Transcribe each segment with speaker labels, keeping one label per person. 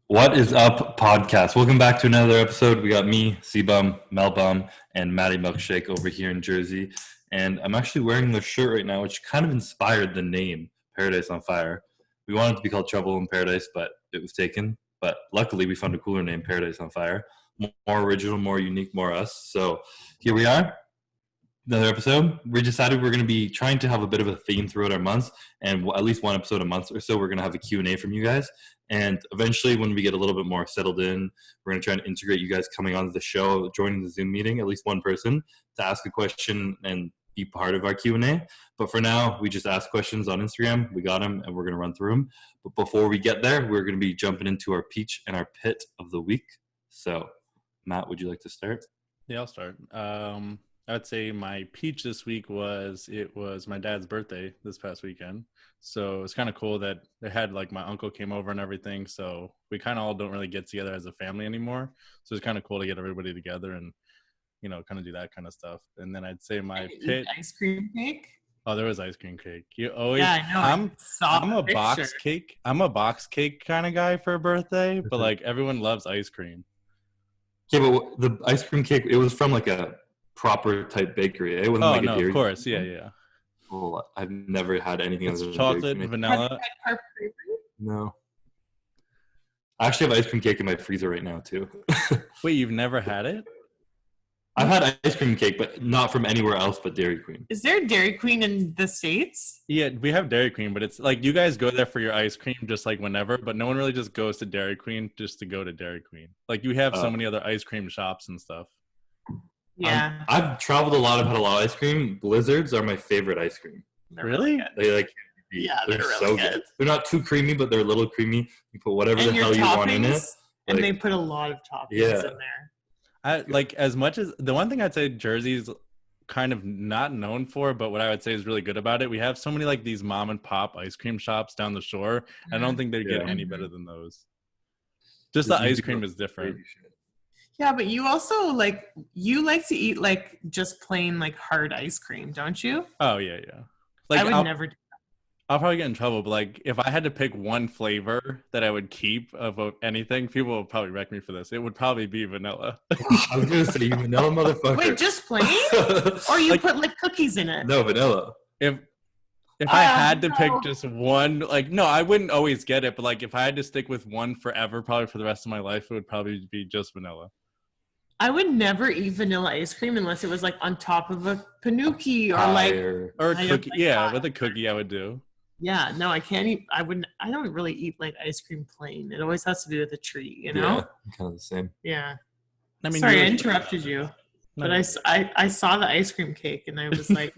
Speaker 1: What is up, podcast? Welcome back to another episode. We got me, C-Bum, Melbum, and Maddie Milkshake over here in Jersey. And I'm actually wearing the shirt right now, which kind of inspired the name Paradise on Fire. We wanted it to be called Trouble in Paradise, but it was taken. But luckily, we found a cooler name, Paradise on Fire. More original, more unique, more us. So here we are. Another episode. We decided we're going to be trying to have a bit of a theme throughout our months, and at least one episode a month or so we're going to have a Q&A from you guys. And eventually, when we get a little bit more settled in, we're going to try and integrate you guys coming onto the show, joining the Zoom meeting, at least one person to ask a question and be part of our Q&A. But for now, we just ask questions on Instagram. We got them, and we're going to run through them. But before we get there, we're going to be jumping into our peach and our pit of the week. So, Matt, would you like to start?
Speaker 2: Yeah, I'll start. I'd say my peach this week was my dad's birthday this past weekend. So it's kind of cool that they had like my uncle came over and everything. So we kind of all don't really get together as a family anymore. So it's kind of cool to get everybody together and, kind of do that kind of stuff. And then I'd say my pit.
Speaker 3: Ice cream cake?
Speaker 2: Oh, there was ice cream cake. You always,
Speaker 3: yeah, I know.
Speaker 2: I'm a box cake. I'm a box cake kind of guy for a birthday, but like everyone loves ice cream.
Speaker 1: Yeah, but the ice cream cake, it was from like a proper type bakery. It wasn't like a dairy.
Speaker 2: Of course, yeah.
Speaker 1: Well, I've never had anything
Speaker 2: other than chocolate, vanilla.
Speaker 1: No. I actually have ice cream cake in my freezer right now too.
Speaker 2: Wait, you've never had it?
Speaker 1: I've had ice cream cake, but not from anywhere else but Dairy Queen.
Speaker 3: Is there Dairy Queen in the States?
Speaker 2: Yeah, we have Dairy Queen, but it's like you guys go there for your ice cream just like whenever, but no one really just goes to Dairy Queen just to go to Dairy Queen. Like you have so many other ice cream shops and stuff.
Speaker 3: Yeah.
Speaker 1: I've traveled a lot. I've had a lot of ice cream. Blizzards are my favorite ice cream.
Speaker 3: They're
Speaker 2: really?
Speaker 1: They
Speaker 3: they're really
Speaker 1: so good. They're not too creamy, but they're a little creamy. You put whatever
Speaker 3: and
Speaker 1: the hell you want in it.
Speaker 3: And they put a lot of toppings in there.
Speaker 2: As much as the one thing I'd say Jersey's kind of not known for, but what I would say is really good about it, we have so many like these mom and pop ice cream shops down the shore. I don't think they get any better than those. Just the ice cream is different.
Speaker 3: Yeah, but you also like to eat like just plain like hard ice cream, don't you?
Speaker 2: Oh yeah. Like
Speaker 3: I would never do that.
Speaker 2: I'll probably get in trouble, but like if I had to pick one flavor that I would keep of anything, people will probably wreck me for this. It would probably be vanilla.
Speaker 1: I was gonna say you vanilla motherfucker.
Speaker 3: Wait, just plain? Or you put like cookies in it?
Speaker 1: No, vanilla.
Speaker 2: If I had to pick just one, like no, I wouldn't always get it, but like if I had to stick with one forever, probably for the rest of my life, it would probably be just vanilla.
Speaker 3: I would never eat vanilla ice cream unless it was like on top of a panuki or
Speaker 2: a cookie. Yeah, with a cookie I would do.
Speaker 3: Yeah, no, I can't eat. I don't really eat like ice cream plain. It always has to do with a treat, you know?
Speaker 1: Yeah, kind of the same.
Speaker 3: Yeah.
Speaker 2: I mean,
Speaker 3: sorry, I interrupted you. But I saw the ice cream cake and I was like,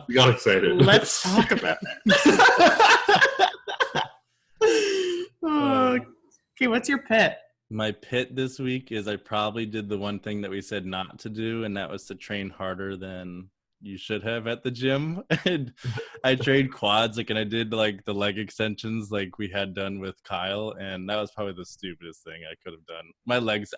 Speaker 1: we got excited.
Speaker 3: Let's talk about it. Okay, what's your pit?
Speaker 2: My pit this week is I probably did the one thing that we said not to do, and that was to train harder than you should have at the gym. And I trained quads, and I did like the leg extensions like we had done with Kyle, and that was probably the stupidest thing I could have done. My legs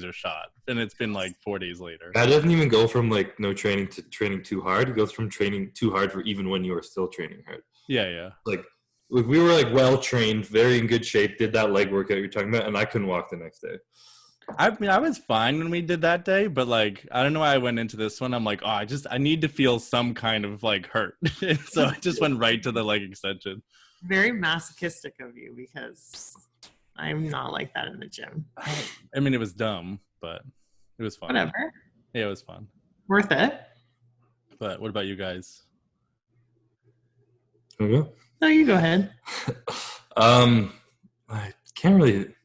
Speaker 2: are shot, and it's been like 4 days later.
Speaker 1: That doesn't even go from like no training to training too hard. It goes from training too hard for even when you are still training hard.
Speaker 2: Yeah.
Speaker 1: Like we were like well trained, very in good shape, did that leg workout you're talking about, and I couldn't walk the next day.
Speaker 2: I mean, I was fine when we did that day, but like I don't know why I went into this one. I'm like, I need to feel some kind of like hurt. So I just went right to the leg extension.
Speaker 3: Very masochistic of you because I'm not like that in the gym.
Speaker 2: I mean, it was dumb, but it was fun.
Speaker 3: Whatever.
Speaker 2: Yeah, it was fun.
Speaker 3: Worth it.
Speaker 2: But what about you guys?
Speaker 1: Okay.
Speaker 3: No, you go ahead.
Speaker 1: I can't really.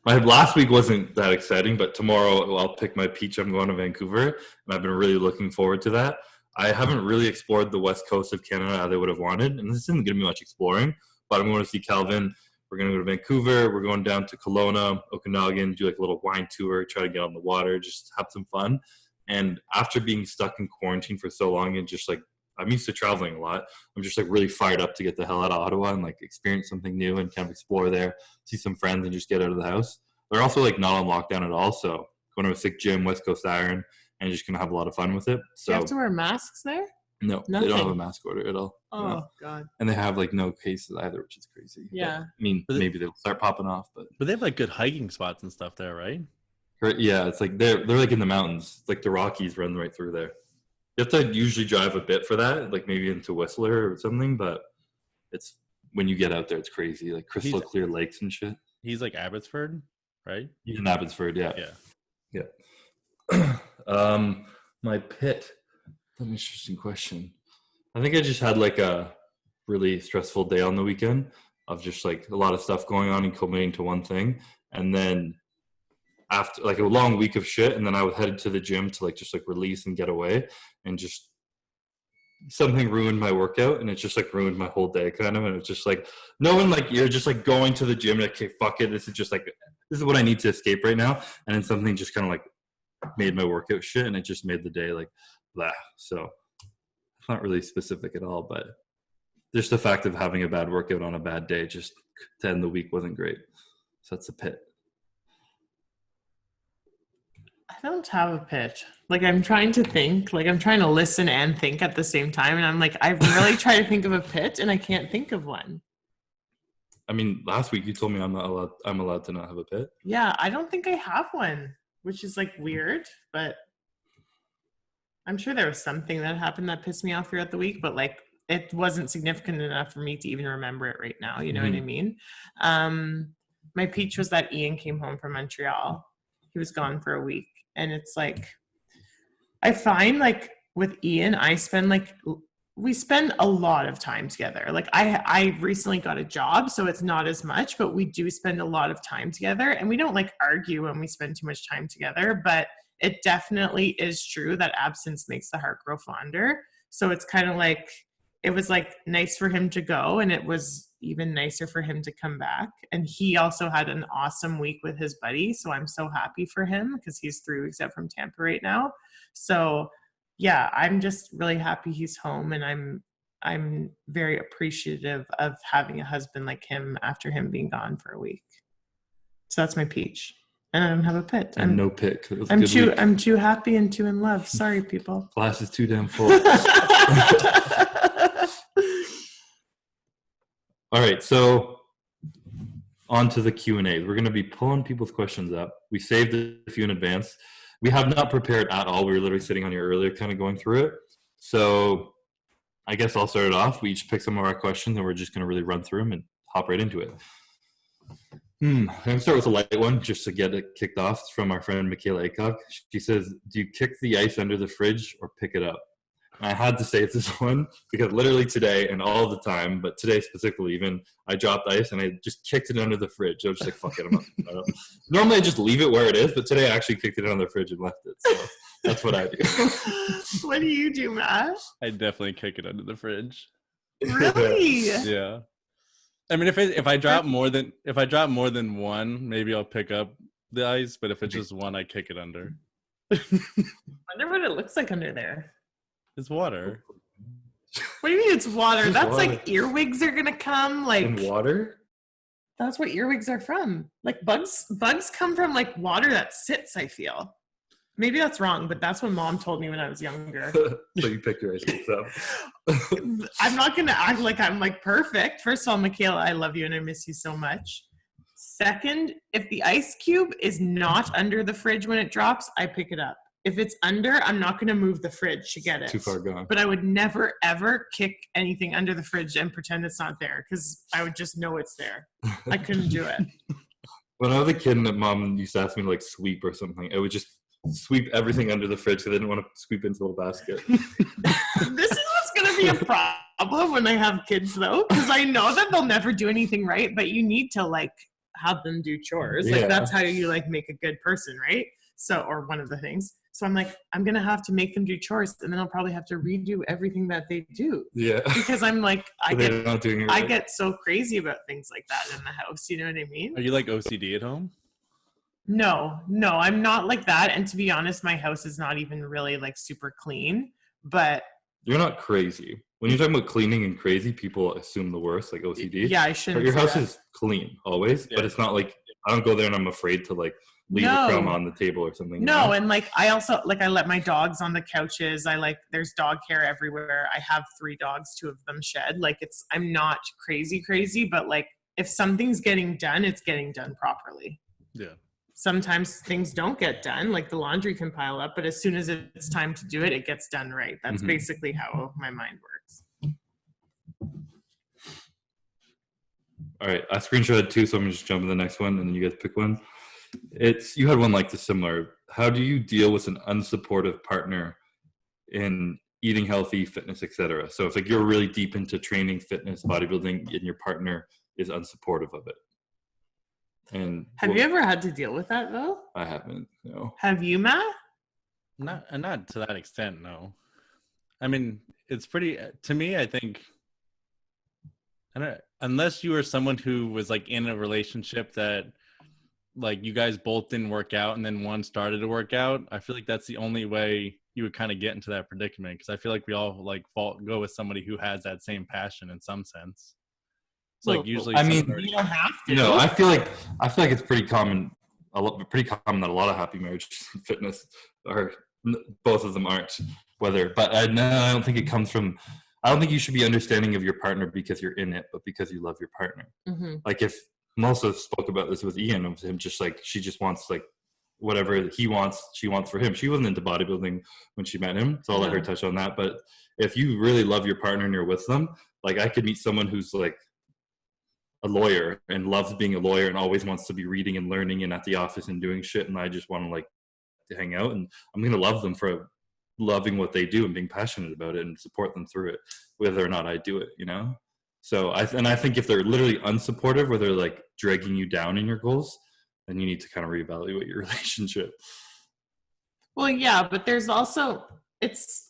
Speaker 1: My last week wasn't that exciting, but tomorrow I'll pick my peach. I'm going to Vancouver, and I've been really looking forward to that. I haven't really explored the west coast of Canada as I would have wanted, and this isn't going to be much exploring, but I'm going to see Calvin. We're going to go to Vancouver. We're going down to Kelowna, Okanagan, do like a little wine tour, try to get on the water, just have some fun. And after being stuck in quarantine for so long and just like, I'm used to traveling a lot. I'm just like really fired up to get the hell out of Ottawa and like experience something new and kind of explore there, see some friends and just get out of the house. They're also like not on lockdown at all. So going to a sick gym, West Coast Iron, and just going to have a lot of fun with it. So
Speaker 3: Do you have to wear masks there?
Speaker 1: No, they don't have a mask order at all.
Speaker 3: Oh,
Speaker 1: no.
Speaker 3: God.
Speaker 1: And they have like no cases either, which is crazy.
Speaker 3: Yeah.
Speaker 1: But, I mean, maybe they'll start popping off, but
Speaker 2: they have like good hiking spots and stuff there, right?
Speaker 1: Yeah, it's like they're like in the mountains. It's like the Rockies run right through there. You have to usually drive a bit for that, like maybe into Whistler or something, but it's when you get out there, it's crazy. Like crystal clear lakes and shit.
Speaker 2: He's like Abbotsford, right?
Speaker 1: He's in Abbotsford, yeah.
Speaker 2: Yeah.
Speaker 1: My pit. That's an interesting question. I think I just had like a really stressful day on the weekend of just like a lot of stuff going on and culminating to one thing. And then after like a long week of shit, and then I was headed to the gym to like just like release and get away, and just something ruined my workout, and it just like ruined my whole day kind of. And it's just like knowing like you're just like going to the gym like, okay, fuck it, this is what I need to escape right now. And then something just kind of like made my workout shit, and it just made the day like blah. So it's not really specific at all, but just the fact of having a bad workout on a bad day just to end the week wasn't great. So that's a pit.
Speaker 3: I don't have a pit. Like, I'm trying to think. Like, I'm trying to listen and think at the same time. And I'm like, I've really tried to think of a pit, and I can't think of one.
Speaker 1: I mean, last week you told me I'm allowed to not have a pit.
Speaker 3: Yeah, I don't think I have one, which is like weird, but I'm sure there was something that happened that pissed me off throughout the week, but like it wasn't significant enough for me to even remember it right now. You know what I mean? My peach was that Ian came home from Montreal. He was gone for a week. And it's like, I find like with Ian, we spend a lot of time together. Like I recently got a job, so it's not as much, but we do spend a lot of time together, and we don't like argue when we spend too much time together, but it definitely is true that absence makes the heart grow fonder. So it's kind of like, it was like nice for him to go, and it was even nicer for him to come back. And he also had an awesome week with his buddy. So I'm so happy for him because he's 3 weeks out from Tampa right now. So yeah, I'm just really happy he's home, and I'm very appreciative of having a husband like him after him being gone for a week. So that's my peach. And I don't have a pit.
Speaker 1: And no pit.
Speaker 3: I'm too happy and too in love. Sorry, people.
Speaker 1: Glass is too damn full. All right, so on to the Q&A. We're going to be pulling people's questions up. We saved a few in advance. We have not prepared at all. We were literally sitting on here earlier kind of going through it. So I guess I'll start it off. We each pick some of our questions, and we're just going to really run through them and hop right into it. I'm going to start with a light one just to get it kicked off. It's from our friend Michaela Acock. She says, do you kick the ice under the fridge or pick it up? And I had to say it's this one because literally today and all the time, but today specifically even, I dropped ice and I just kicked it under the fridge. I was just like, fuck it, I'm not. Normally I just leave it where it is, but today I actually kicked it under the fridge and left it. So that's what I do.
Speaker 3: What do you do, Matt?
Speaker 2: I definitely kick it under the fridge.
Speaker 3: Really?
Speaker 2: Yeah. I mean, if I drop more than one, maybe I'll pick up the ice. But if it's just one, I kick it under.
Speaker 3: I wonder what it looks like under there.
Speaker 2: It's water.
Speaker 3: What do you mean it's water?
Speaker 1: It's
Speaker 3: That's
Speaker 1: water.
Speaker 3: like earwigs are gonna come. Like
Speaker 1: In water?
Speaker 3: That's where earwigs are from. Like bugs come from like water that sits. I feel. Maybe that's wrong, but that's what Mom told me when I was younger.
Speaker 1: So you pick your ice cream up.
Speaker 3: I'm not gonna act like I'm like perfect. First of all, Michaela, I love you and I miss you so much. Second, if the ice cube is not under the fridge when it drops, I pick it up. If it's under, I'm not going to move the fridge to get it.
Speaker 1: Too far gone.
Speaker 3: But I would never, ever kick anything under the fridge and pretend it's not there because I would just know it's there. I couldn't do it.
Speaker 1: When I was a kid and Mom used to ask me to like sweep or something, I would just sweep everything under the fridge because I didn't want to sweep into the little basket.
Speaker 3: This is what's going to be a problem when I have kids though, because I know that they'll never do anything right, but you need to like have them do chores. Like that's how you like make a good person, right? So, or one of the things. So I'm like, I'm going to have to make them do chores and then I'll probably have to redo everything that they do.
Speaker 1: Yeah.
Speaker 3: Because I'm like, I
Speaker 1: right.
Speaker 3: get so crazy about things like that in the house. You know what I mean?
Speaker 2: Are you like OCD at home?
Speaker 3: No, I'm not like that. And to be honest, my house is not even really like super clean, but.
Speaker 1: You're not crazy. When you're talking about cleaning and crazy, people assume the worst, like OCD.
Speaker 3: Yeah, I shouldn't.
Speaker 1: But your house is clean always, but it's not like I don't go there and I'm afraid to like leave a crumb on the table or something.
Speaker 3: No, you know? And like I also like I let my dogs on the couches. I like there's dog hair everywhere. I have 3 dogs, 2 of them shed. Like I'm not crazy, but like if something's getting done, it's getting done properly.
Speaker 2: Yeah.
Speaker 3: Sometimes things don't get done, like the laundry can pile up, but as soon as it's time to do it, it gets done right. That's basically how my mind works.
Speaker 1: All right, I screenshotted 2, so I'm gonna just jump to the next one, and then you guys pick one. You had one like this similar. How do you deal with an unsupportive partner in eating healthy, fitness, etc.? So if like you're really deep into training, fitness, bodybuilding, and your partner is unsupportive of it. And
Speaker 3: have you ever had to deal with that though?
Speaker 1: I haven't. No.
Speaker 3: Have you, Matt?
Speaker 2: Not to that extent. No. I mean, it's pretty. To me, I think. Unless you were someone who was like in a relationship that, like, you guys both didn't work out, and then one started to work out. I feel like that's the only way you would kind of get into that predicament, because I feel like we all like go with somebody who has that same passion in some sense. So like usually,
Speaker 1: I mean,
Speaker 3: you don't have to.
Speaker 1: No, I feel like it's pretty common. Pretty common that a lot of happy marriages and fitness are both of them aren't. But I don't think it comes from. I don't think you should be understanding of your partner because you're in it, but because you love your partner. Mm-hmm. Like if Melissa spoke about this with Ian, of him just like she just wants like whatever he wants, she wants for him. She wasn't into bodybuilding when she met him, so I'll let her touch on that. But if you really love your partner and you're with them, like I could meet someone who's like a lawyer and loves being a lawyer and always wants to be reading and learning and at the office and doing shit, and I just want to like to hang out, and I'm gonna love them for loving what they do and being passionate about it and support them through it, whether or not I do it, you know? So I think if they're literally unsupportive, where they're like dragging you down in your goals, then you need to kind of reevaluate your relationship.
Speaker 3: Well, yeah, but there's also, it's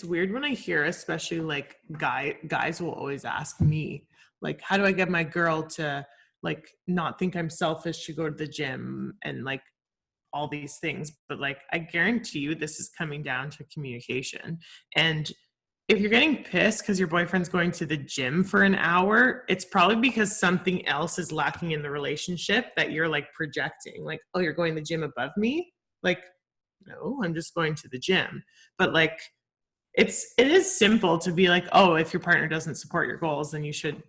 Speaker 3: weird when I hear, especially like guys will always ask me, like, how do I get my girl to like not think I'm selfish to go to the gym and like all these things. But like I guarantee you this is coming down to communication. And if you're getting pissed because your boyfriend's going to the gym for an hour, it's probably because something else is lacking in the relationship that you're like projecting. Like, oh, you're going to the gym above me? Like, no, I'm just going to the gym. But like it is simple to be like, oh, if your partner doesn't support your goals, then you should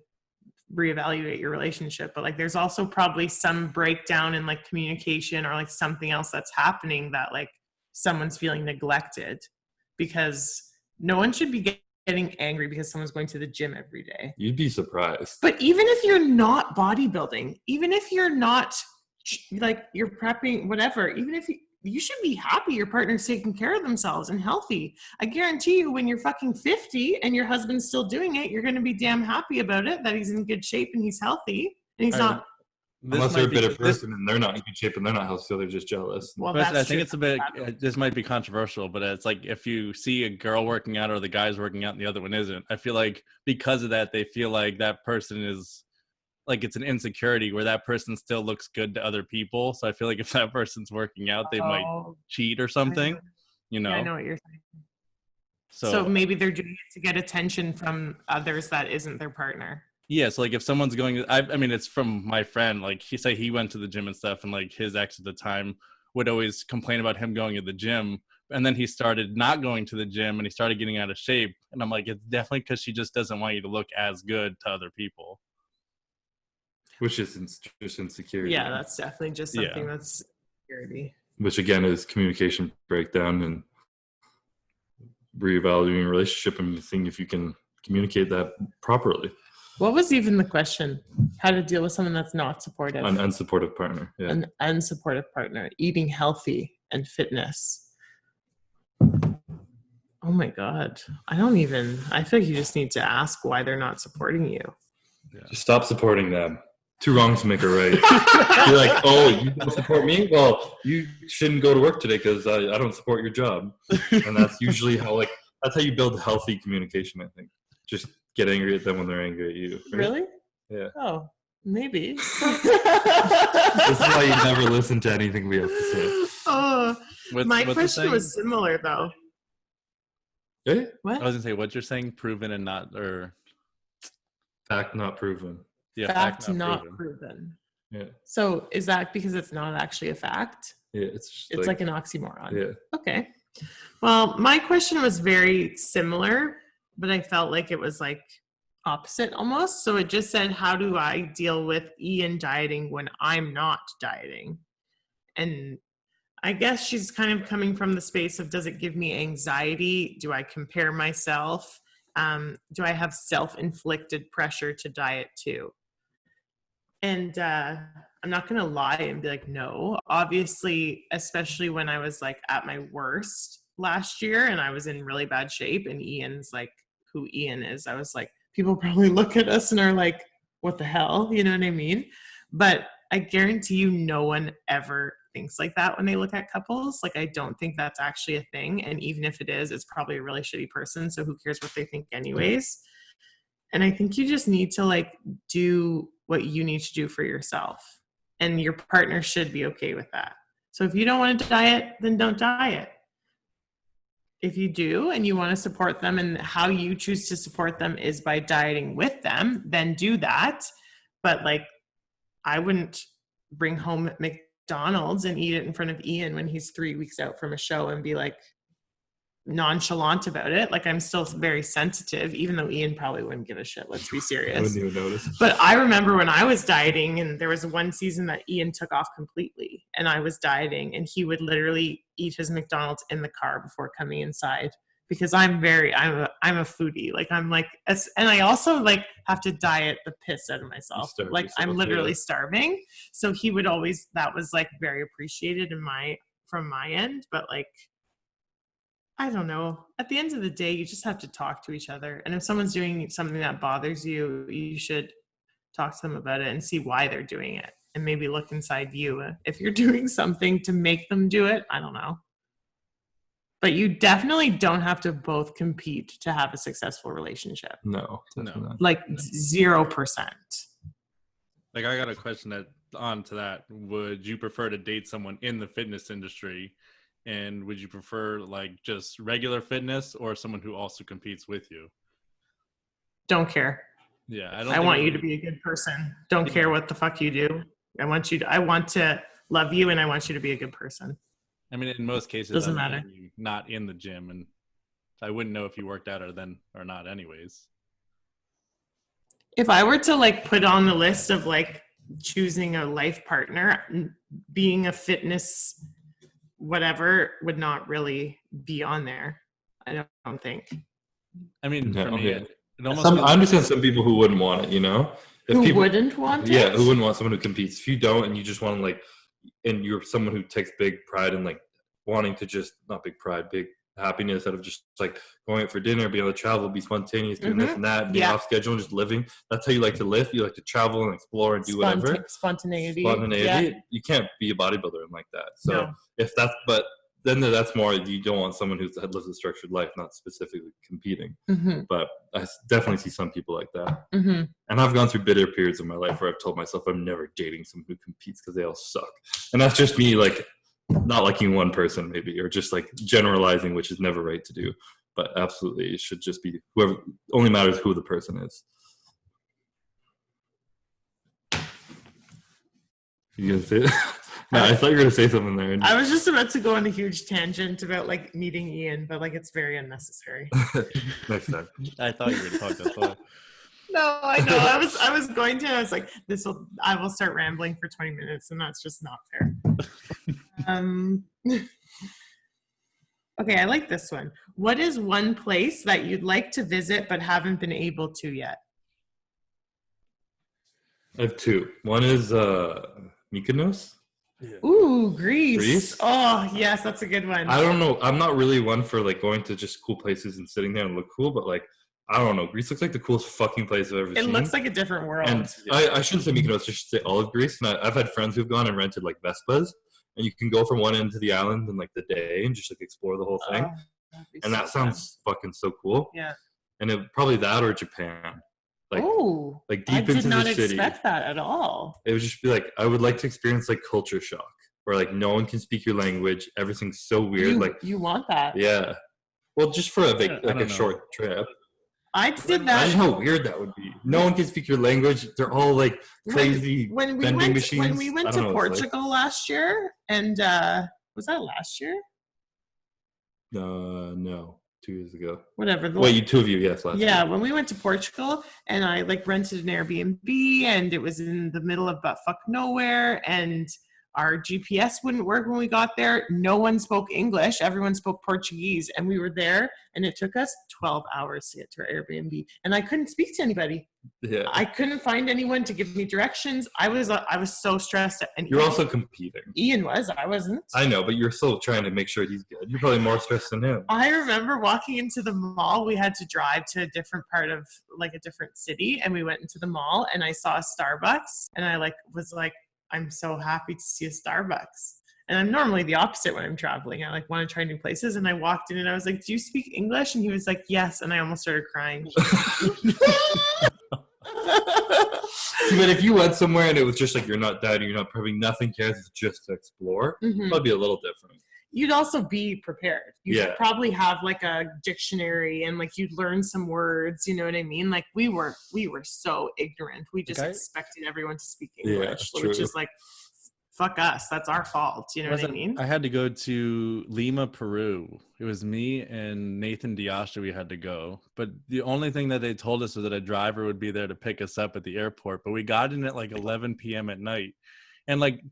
Speaker 3: reevaluate your relationship. But like there's also probably some breakdown in like communication or like something else that's happening that like someone's feeling neglected, because no one should be getting angry because someone's going to the gym every day.
Speaker 1: You'd be surprised.
Speaker 3: But even if you're not bodybuilding, even if you're not like you're prepping, whatever, even if you should be happy your partner's taking care of themselves and healthy. I guarantee you when you're fucking 50 and your husband's still doing it, you're going to be damn happy about it, that he's in good shape and he's healthy and he's not.
Speaker 1: Unless they're a bitter person and they're not in good shape and they're not healthy, so they're just jealous.
Speaker 3: Well,
Speaker 2: I think it's a bit, this might be controversial, but it's like if you see a girl working out or the guy's working out and the other one isn't, I feel like because of that, they feel like that person is like it's an insecurity where that person still looks good to other people. So I feel like if that person's working out, they might cheat or something, you know?
Speaker 3: Yeah, I know what you're saying. So maybe they're doing it to get attention from others that isn't their partner.
Speaker 2: Yeah, so like if someone's going, I mean, it's from my friend, like he went to the gym and stuff, and like his ex at the time would always complain about him going to the gym. And then he started not going to the gym and he started getting out of shape. And I'm like, it's definitely because she just doesn't want you to look as good to other people.
Speaker 1: Which is just insecurity.
Speaker 3: Yeah, that's definitely just something that's insecurity.
Speaker 1: Which again is communication breakdown and reevaluating a relationship and seeing if you can communicate that properly.
Speaker 3: What was even the question? How to deal with someone that's not supportive?
Speaker 1: An unsupportive partner. Yeah.
Speaker 3: An unsupportive partner. Eating healthy and fitness. Oh my God. I feel like you just need to ask why they're not supporting you.
Speaker 1: Yeah. Just stop supporting them. 2 wrongs make a right. You're like, oh, you don't support me? Well, you shouldn't go to work today because I don't support your job. And that's usually that's how you build healthy communication, I think. Just get angry at them when they're angry at you. Right?
Speaker 3: Really?
Speaker 1: Yeah.
Speaker 3: Oh, maybe.
Speaker 1: This is why you never listen to anything we have to say.
Speaker 3: Oh, my question was similar though.
Speaker 1: Yeah?
Speaker 3: What?
Speaker 2: I was gonna say, what you're saying, proven and not, or
Speaker 1: fact not proven.
Speaker 2: Yeah,
Speaker 3: fact not proven.
Speaker 1: Yeah.
Speaker 3: So is that because it's not actually a fact?
Speaker 1: Yeah, it's
Speaker 3: like an oxymoron.
Speaker 1: Yeah.
Speaker 3: Okay. Well, my question was very similar, but I felt like it was like opposite almost. So it just said, how do I deal with Ian dieting when I'm not dieting? And I guess she's kind of coming from the space of, does it give me anxiety? Do I compare myself? Do I have self-inflicted pressure to diet too? And I'm not going to lie and be like, no. Obviously, especially when I was like at my worst last year and I was in really bad shape and Ian's like who Ian is, I was like, people probably look at us and are like, what the hell? You know what I mean? But I guarantee you no one ever thinks like that when they look at couples. Like, I don't think that's actually a thing. And even if it is, it's probably a really shitty person. So who cares what they think anyways? And I think you just need to like do what you need to do for yourself. And your partner should be okay with that. So if you don't want to diet, then don't diet. If you do and you want to support them and how you choose to support them is by dieting with them, then do that. But like, I wouldn't bring home McDonald's and eat it in front of Ian when he's 3 weeks out from a show and be like nonchalant about it. Like, I'm still very sensitive, even though Ian probably wouldn't give a shit. Let's be serious.
Speaker 1: I wouldn't even notice.
Speaker 3: But I remember when I was dieting, and there was one season that Ian took off completely, and I was dieting, and he would literally eat his McDonald's in the car before coming inside, because I'm a foodie. Like, I'm like, and I also like have to diet the piss out of myself. Like, yourself, I'm literally starving. So he would always, that was like very appreciated from my end. But like, I don't know. At the end of the day, you just have to talk to each other. And if someone's doing something that bothers you, you should talk to them about it and see why they're doing it. And maybe look inside you. If you're doing something to make them do it, I don't know. But you definitely don't have to both compete to have a successful relationship.
Speaker 1: No. Not.
Speaker 3: Like 0%.
Speaker 2: Like, I got a question on to that. Would you prefer to date someone in the fitness industry? And would you prefer like just regular fitness or someone who also competes with you?
Speaker 3: Don't care.
Speaker 2: Yeah,
Speaker 3: I want you to be a good person. Don't care what the fuck you do. I want to love you, and I want you to be a good person.
Speaker 2: I mean, in most cases,
Speaker 3: doesn't matter.
Speaker 2: Not in the gym, and I wouldn't know if you worked out or not anyways.
Speaker 3: If I were to like put on the list of like choosing a life partner, being a fitness whatever would not really be on there. I don't think.
Speaker 2: I mean, for me, it almost
Speaker 1: I understand some people who wouldn't want it, you know?
Speaker 3: Wouldn't want it?
Speaker 1: Yeah, who wouldn't want someone who competes. If you don't and you just want to like, and you're someone who takes big pride in like wanting to just, not big pride, big happiness out of just like going out for dinner, being able to travel, be spontaneous, doing this and that, being off schedule and just living. That's how you like to live. You like to travel and explore and do whatever.
Speaker 3: Spontaneity.
Speaker 1: Yeah. You can't be a bodybuilder and like that. So but then that's more, you don't want someone who's lives a structured life, not specifically competing.
Speaker 3: Mm-hmm.
Speaker 1: But I definitely see some people like that.
Speaker 3: Mm-hmm.
Speaker 1: And I've gone through bitter periods of my life where I've told myself I'm never dating someone who competes because they all suck. And that's just me like not liking one person maybe, or just like generalizing, which is never right to do. But absolutely, it should just be whoever, only matters who the person is. You gonna say it? No, I thought you were gonna say something there.
Speaker 3: I was just about to go on a huge tangent about like meeting Ian, but like it's very unnecessary.
Speaker 1: Next time.
Speaker 2: I thought you were gonna talk that far.
Speaker 3: No, I know. I was going to. I was like, I will start rambling for 20 minutes, and that's just not fair. Okay, I like this one. What is one place that you'd like to visit but haven't been able to yet?
Speaker 1: I have two. One is Mykonos.
Speaker 3: Yeah. Ooh, Greece. Oh, yes, that's a good one.
Speaker 1: I don't know. I'm not really one for like going to just cool places and sitting there and look cool, but like, I don't know. Greece looks like the coolest fucking place I've ever seen.
Speaker 3: It looks like a different world.
Speaker 1: And I shouldn't say Mykonos, I should say all of Greece. And I've had friends who've gone and rented like Vespas, and you can go from one end to the island in like the day and just like explore the whole thing. And that sounds fucking so cool.
Speaker 3: Yeah.
Speaker 1: And probably that or Japan. Like, like deep into the city.
Speaker 3: I did not expect that at all.
Speaker 1: It would just be like, I would like to experience like culture shock, where like no one can speak your language. Everything's so weird.
Speaker 3: You want that?
Speaker 1: Yeah. Well, just for a short trip.
Speaker 3: I did
Speaker 1: Imagine
Speaker 3: that.
Speaker 1: how weird that would be. No one can speak your language. They're all like crazy
Speaker 3: when we
Speaker 1: vending
Speaker 3: went
Speaker 1: machines.
Speaker 3: when we went
Speaker 1: I don't
Speaker 3: to
Speaker 1: know what it's like.
Speaker 3: Portugal last year, and was that last year?
Speaker 1: No, 2 years ago.
Speaker 3: Whatever.
Speaker 1: Wait, you two of you, yes, last
Speaker 3: Yeah,
Speaker 1: year.
Speaker 3: when we went to Portugal, and I like rented an Airbnb, and it was in the middle of butt fuck nowhere, and our GPS wouldn't work when we got there. No one spoke English. Everyone spoke Portuguese, and we were there, and it took us 12 hours to get to our Airbnb, and I couldn't speak to anybody.
Speaker 1: Yeah.
Speaker 3: I couldn't find anyone to give me directions. I was so stressed. And
Speaker 1: You're also competing.
Speaker 3: Ian was. I wasn't.
Speaker 1: I know, but you're still trying to make sure he's good. You're probably more stressed than him.
Speaker 3: I remember walking into the mall. We had to drive to a different part of like a different city, and we went into the mall, and I saw a Starbucks, and I was like, I'm so happy to see a Starbucks. And I'm normally the opposite when I'm traveling. I like want to try new places. And I walked in and I was like, do you speak English? And he was like, yes. And I almost started crying.
Speaker 1: But if you went somewhere and it was just like you're not dieting, you're not prepping, nothing cares, it's just to explore, that'd be a little different.
Speaker 3: You'd also be prepared. You'd probably have like a dictionary and like you'd learn some words, you know what I mean? Like we were so ignorant. We just expected everyone to speak English, which is like, fuck us. That's our fault. You know what I mean?
Speaker 2: I had to go to Lima, Peru. It was me and Nathan Diasha. We had to go. But the only thing that they told us was that a driver would be there to pick us up at the airport. But we got in at like 11 p.m. at night. And like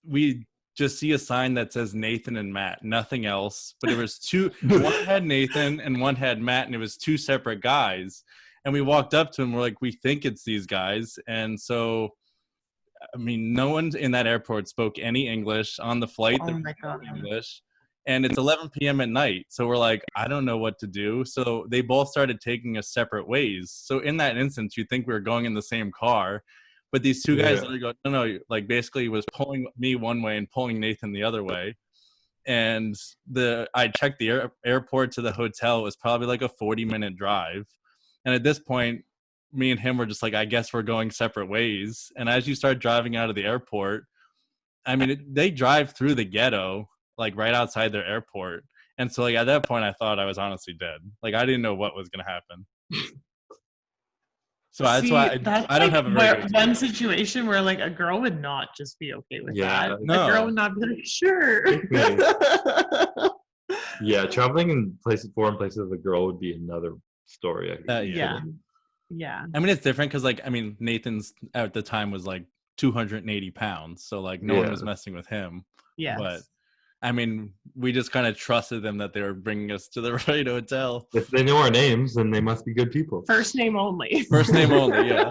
Speaker 2: we just see a sign that says Nathan and Matt, nothing else. But it was two, one had Nathan and one had Matt, and it was two separate guys. And we walked up to them. We're like, we think it's these guys. And so, I mean, no one in that airport spoke any English on the flight.
Speaker 3: Oh my God.
Speaker 2: English. And it's 11 p.m. at night. So we're like, I don't know what to do. So they both started taking us separate ways. So in that instance, you'd think we were going in the same car. But these two guys that are going, no, like basically was pulling me one way and pulling Nathan the other way. And I checked the airport to the hotel. It was probably like a 40-minute drive. And at this point, me and him were just like, I guess we're going separate ways. And as you start driving out of the airport, I mean, they drive through the ghetto, like right outside their airport. And so like at that point, I thought I was honestly dead. Like I didn't know what was going to happen. So that's why I don't have a very good
Speaker 3: one situation where like a girl would not just be okay with that.
Speaker 2: No.
Speaker 3: A girl would not be like, sure.
Speaker 1: Yeah, traveling in foreign places with a girl would be another story.
Speaker 3: Yeah.
Speaker 2: I mean, it's different because like, I mean, Nathan's at the time was like 280 pounds. So like no one was messing with him.
Speaker 3: Yeah.
Speaker 2: But I mean, we just kind of trusted them that they were bringing us to the right hotel.
Speaker 1: If they know our names, then they must be good people.
Speaker 3: First name only.
Speaker 2: First name only, yeah.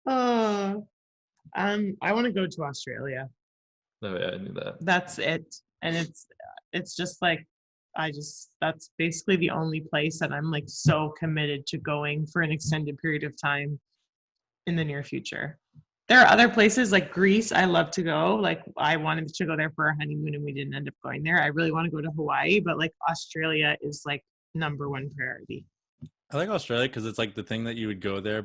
Speaker 3: I want to go to Australia.
Speaker 1: Oh yeah, I knew that.
Speaker 3: That's it. And it's just like that's basically the only place that I'm like so committed to going for an extended period of time in the near future. There are other places like Greece I love to go. Like I wanted to go there for our honeymoon and we didn't end up going there. I really want to go to Hawaii, but like Australia is like number one priority.
Speaker 2: I like Australia because it's like the thing that you would go there.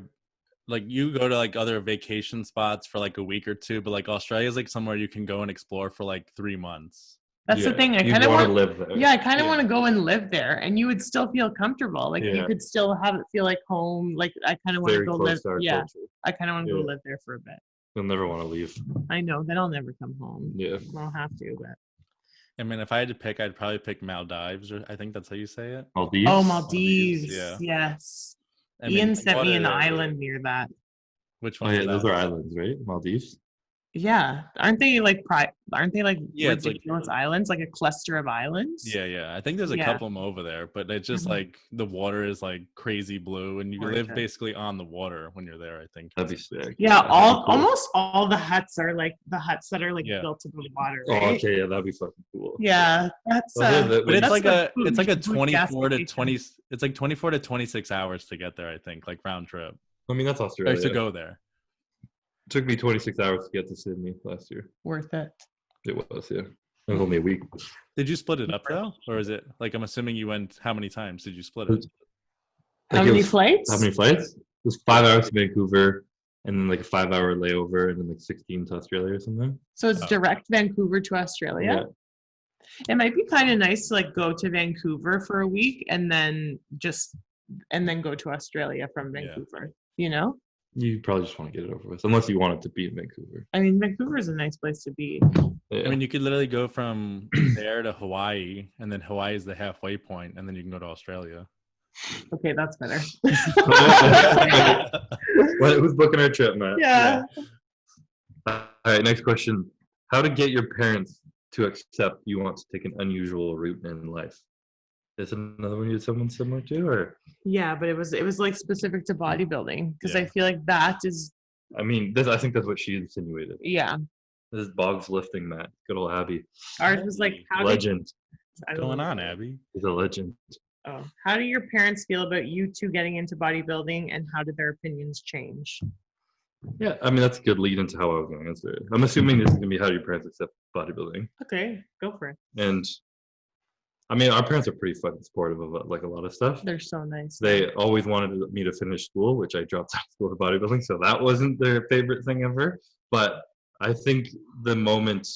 Speaker 2: Like you go to like other vacation spots for like a week or two, but like Australia is like somewhere you can go and explore for like 3 months.
Speaker 3: That's the thing. I kind of
Speaker 1: want to live there.
Speaker 3: Yeah, I kind of want to go and live there, and you would still feel comfortable. Like you could still have it feel like home. Like I kind of want to go live. Yeah, culture. I kind of want to go live there for a bit.
Speaker 1: You'll never want to leave.
Speaker 3: I know. Then I'll never come home.
Speaker 1: Yeah,
Speaker 3: I'll have to. But
Speaker 2: I mean, if I had to pick, I'd probably pick Maldives, or I think that's how you say it.
Speaker 1: Maldives.
Speaker 3: Oh, Maldives.
Speaker 2: Yeah.
Speaker 3: yes.
Speaker 2: I mean,
Speaker 3: Ian sent me an island near that.
Speaker 2: Which one?
Speaker 1: Oh yeah, those are islands, right? Maldives.
Speaker 3: Yeah, aren't they like
Speaker 2: it's
Speaker 3: ridiculous islands, like a cluster of islands?
Speaker 2: Yeah. I think there's a couple of them over there, but it's just like the water is like crazy blue, and you live basically on the water when you're there. I think
Speaker 1: that'd be sick.
Speaker 3: Yeah, almost all the huts are like the huts that are like built above the water. Right?
Speaker 1: Oh, okay, yeah, that'd be fucking cool.
Speaker 3: Yeah, that's.
Speaker 2: But it's like a 24 to 20. It's like 24 to 26 hours to get there. I think like round trip.
Speaker 1: I mean, that's Australia.
Speaker 2: Or to go there.
Speaker 1: It took me 26 hours to get to Sydney last year.
Speaker 3: Worth it.
Speaker 1: It was, yeah. It was only a week.
Speaker 2: Did you split it up though? Or is it like, I'm assuming you went, how many times did you split it?
Speaker 3: How many flights?
Speaker 1: How many flights? It was 5 hours to Vancouver and then like a 5-hour layover and then like 16 to Australia or something.
Speaker 3: So it's direct Vancouver to Australia? It might be kind of nice to like go to Vancouver for a week and then go to Australia from Vancouver, you know?
Speaker 1: You probably just want to get it over with, unless you want it to be in Vancouver.
Speaker 3: I mean, Vancouver is a nice place to be.
Speaker 1: Yeah.
Speaker 2: I mean, you could literally go from there to Hawaii, and then Hawaii is the halfway point, and then you can go to Australia.
Speaker 3: Okay, that's better.
Speaker 1: Who's booking our trip, Matt?
Speaker 3: Yeah.
Speaker 1: All right, next question. How to get your parents to accept you want to take an unusual route in life? Is it another one you did someone similar to, or?
Speaker 3: Yeah, but it was like specific to bodybuilding because I feel like that is.
Speaker 1: I mean, I think that's what she insinuated.
Speaker 3: Yeah.
Speaker 1: This is Boggs lifting, Matt. Good old Abby.
Speaker 3: Ours was like
Speaker 1: Legend.
Speaker 2: What's going on, Abby?
Speaker 1: He's a legend.
Speaker 3: Oh, how do your parents feel about you two getting into bodybuilding, and how did their opinions change?
Speaker 1: Yeah, I mean, that's a good lead into how I was going to answer it. I'm assuming this is going to be how do your parents accept bodybuilding.
Speaker 3: Okay, go for it.
Speaker 1: And I mean, our parents are pretty fucking supportive of like a lot of stuff.
Speaker 3: They're so nice.
Speaker 1: They always wanted me to finish school, which I dropped out of school for bodybuilding, so that wasn't their favorite thing ever. But I think the moment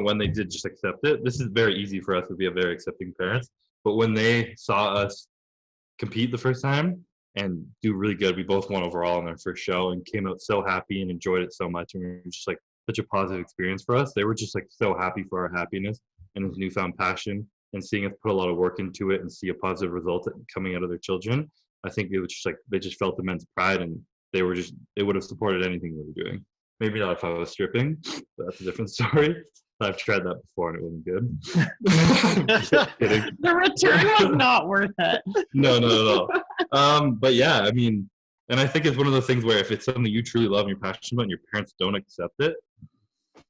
Speaker 1: when they did just accept it, this is very easy for us to be a very accepting parents. But when they saw us compete the first time and do really good, we both won overall in our first show and came out so happy and enjoyed it so much. And it was just like such a positive experience for us. They were just like so happy for our happiness and this newfound passion and seeing us put a lot of work into it and see a positive result coming out of their children. I think it was just like they just felt immense pride and they would have supported anything we were doing. Maybe not if I was stripping, but that's a different story. I've tried that before and it wasn't good. Kidding.
Speaker 3: The return was not worth it.
Speaker 1: No, not at all. But yeah, I mean, and I think it's one of those things where if it's something you truly love and you're passionate about and your parents don't accept it,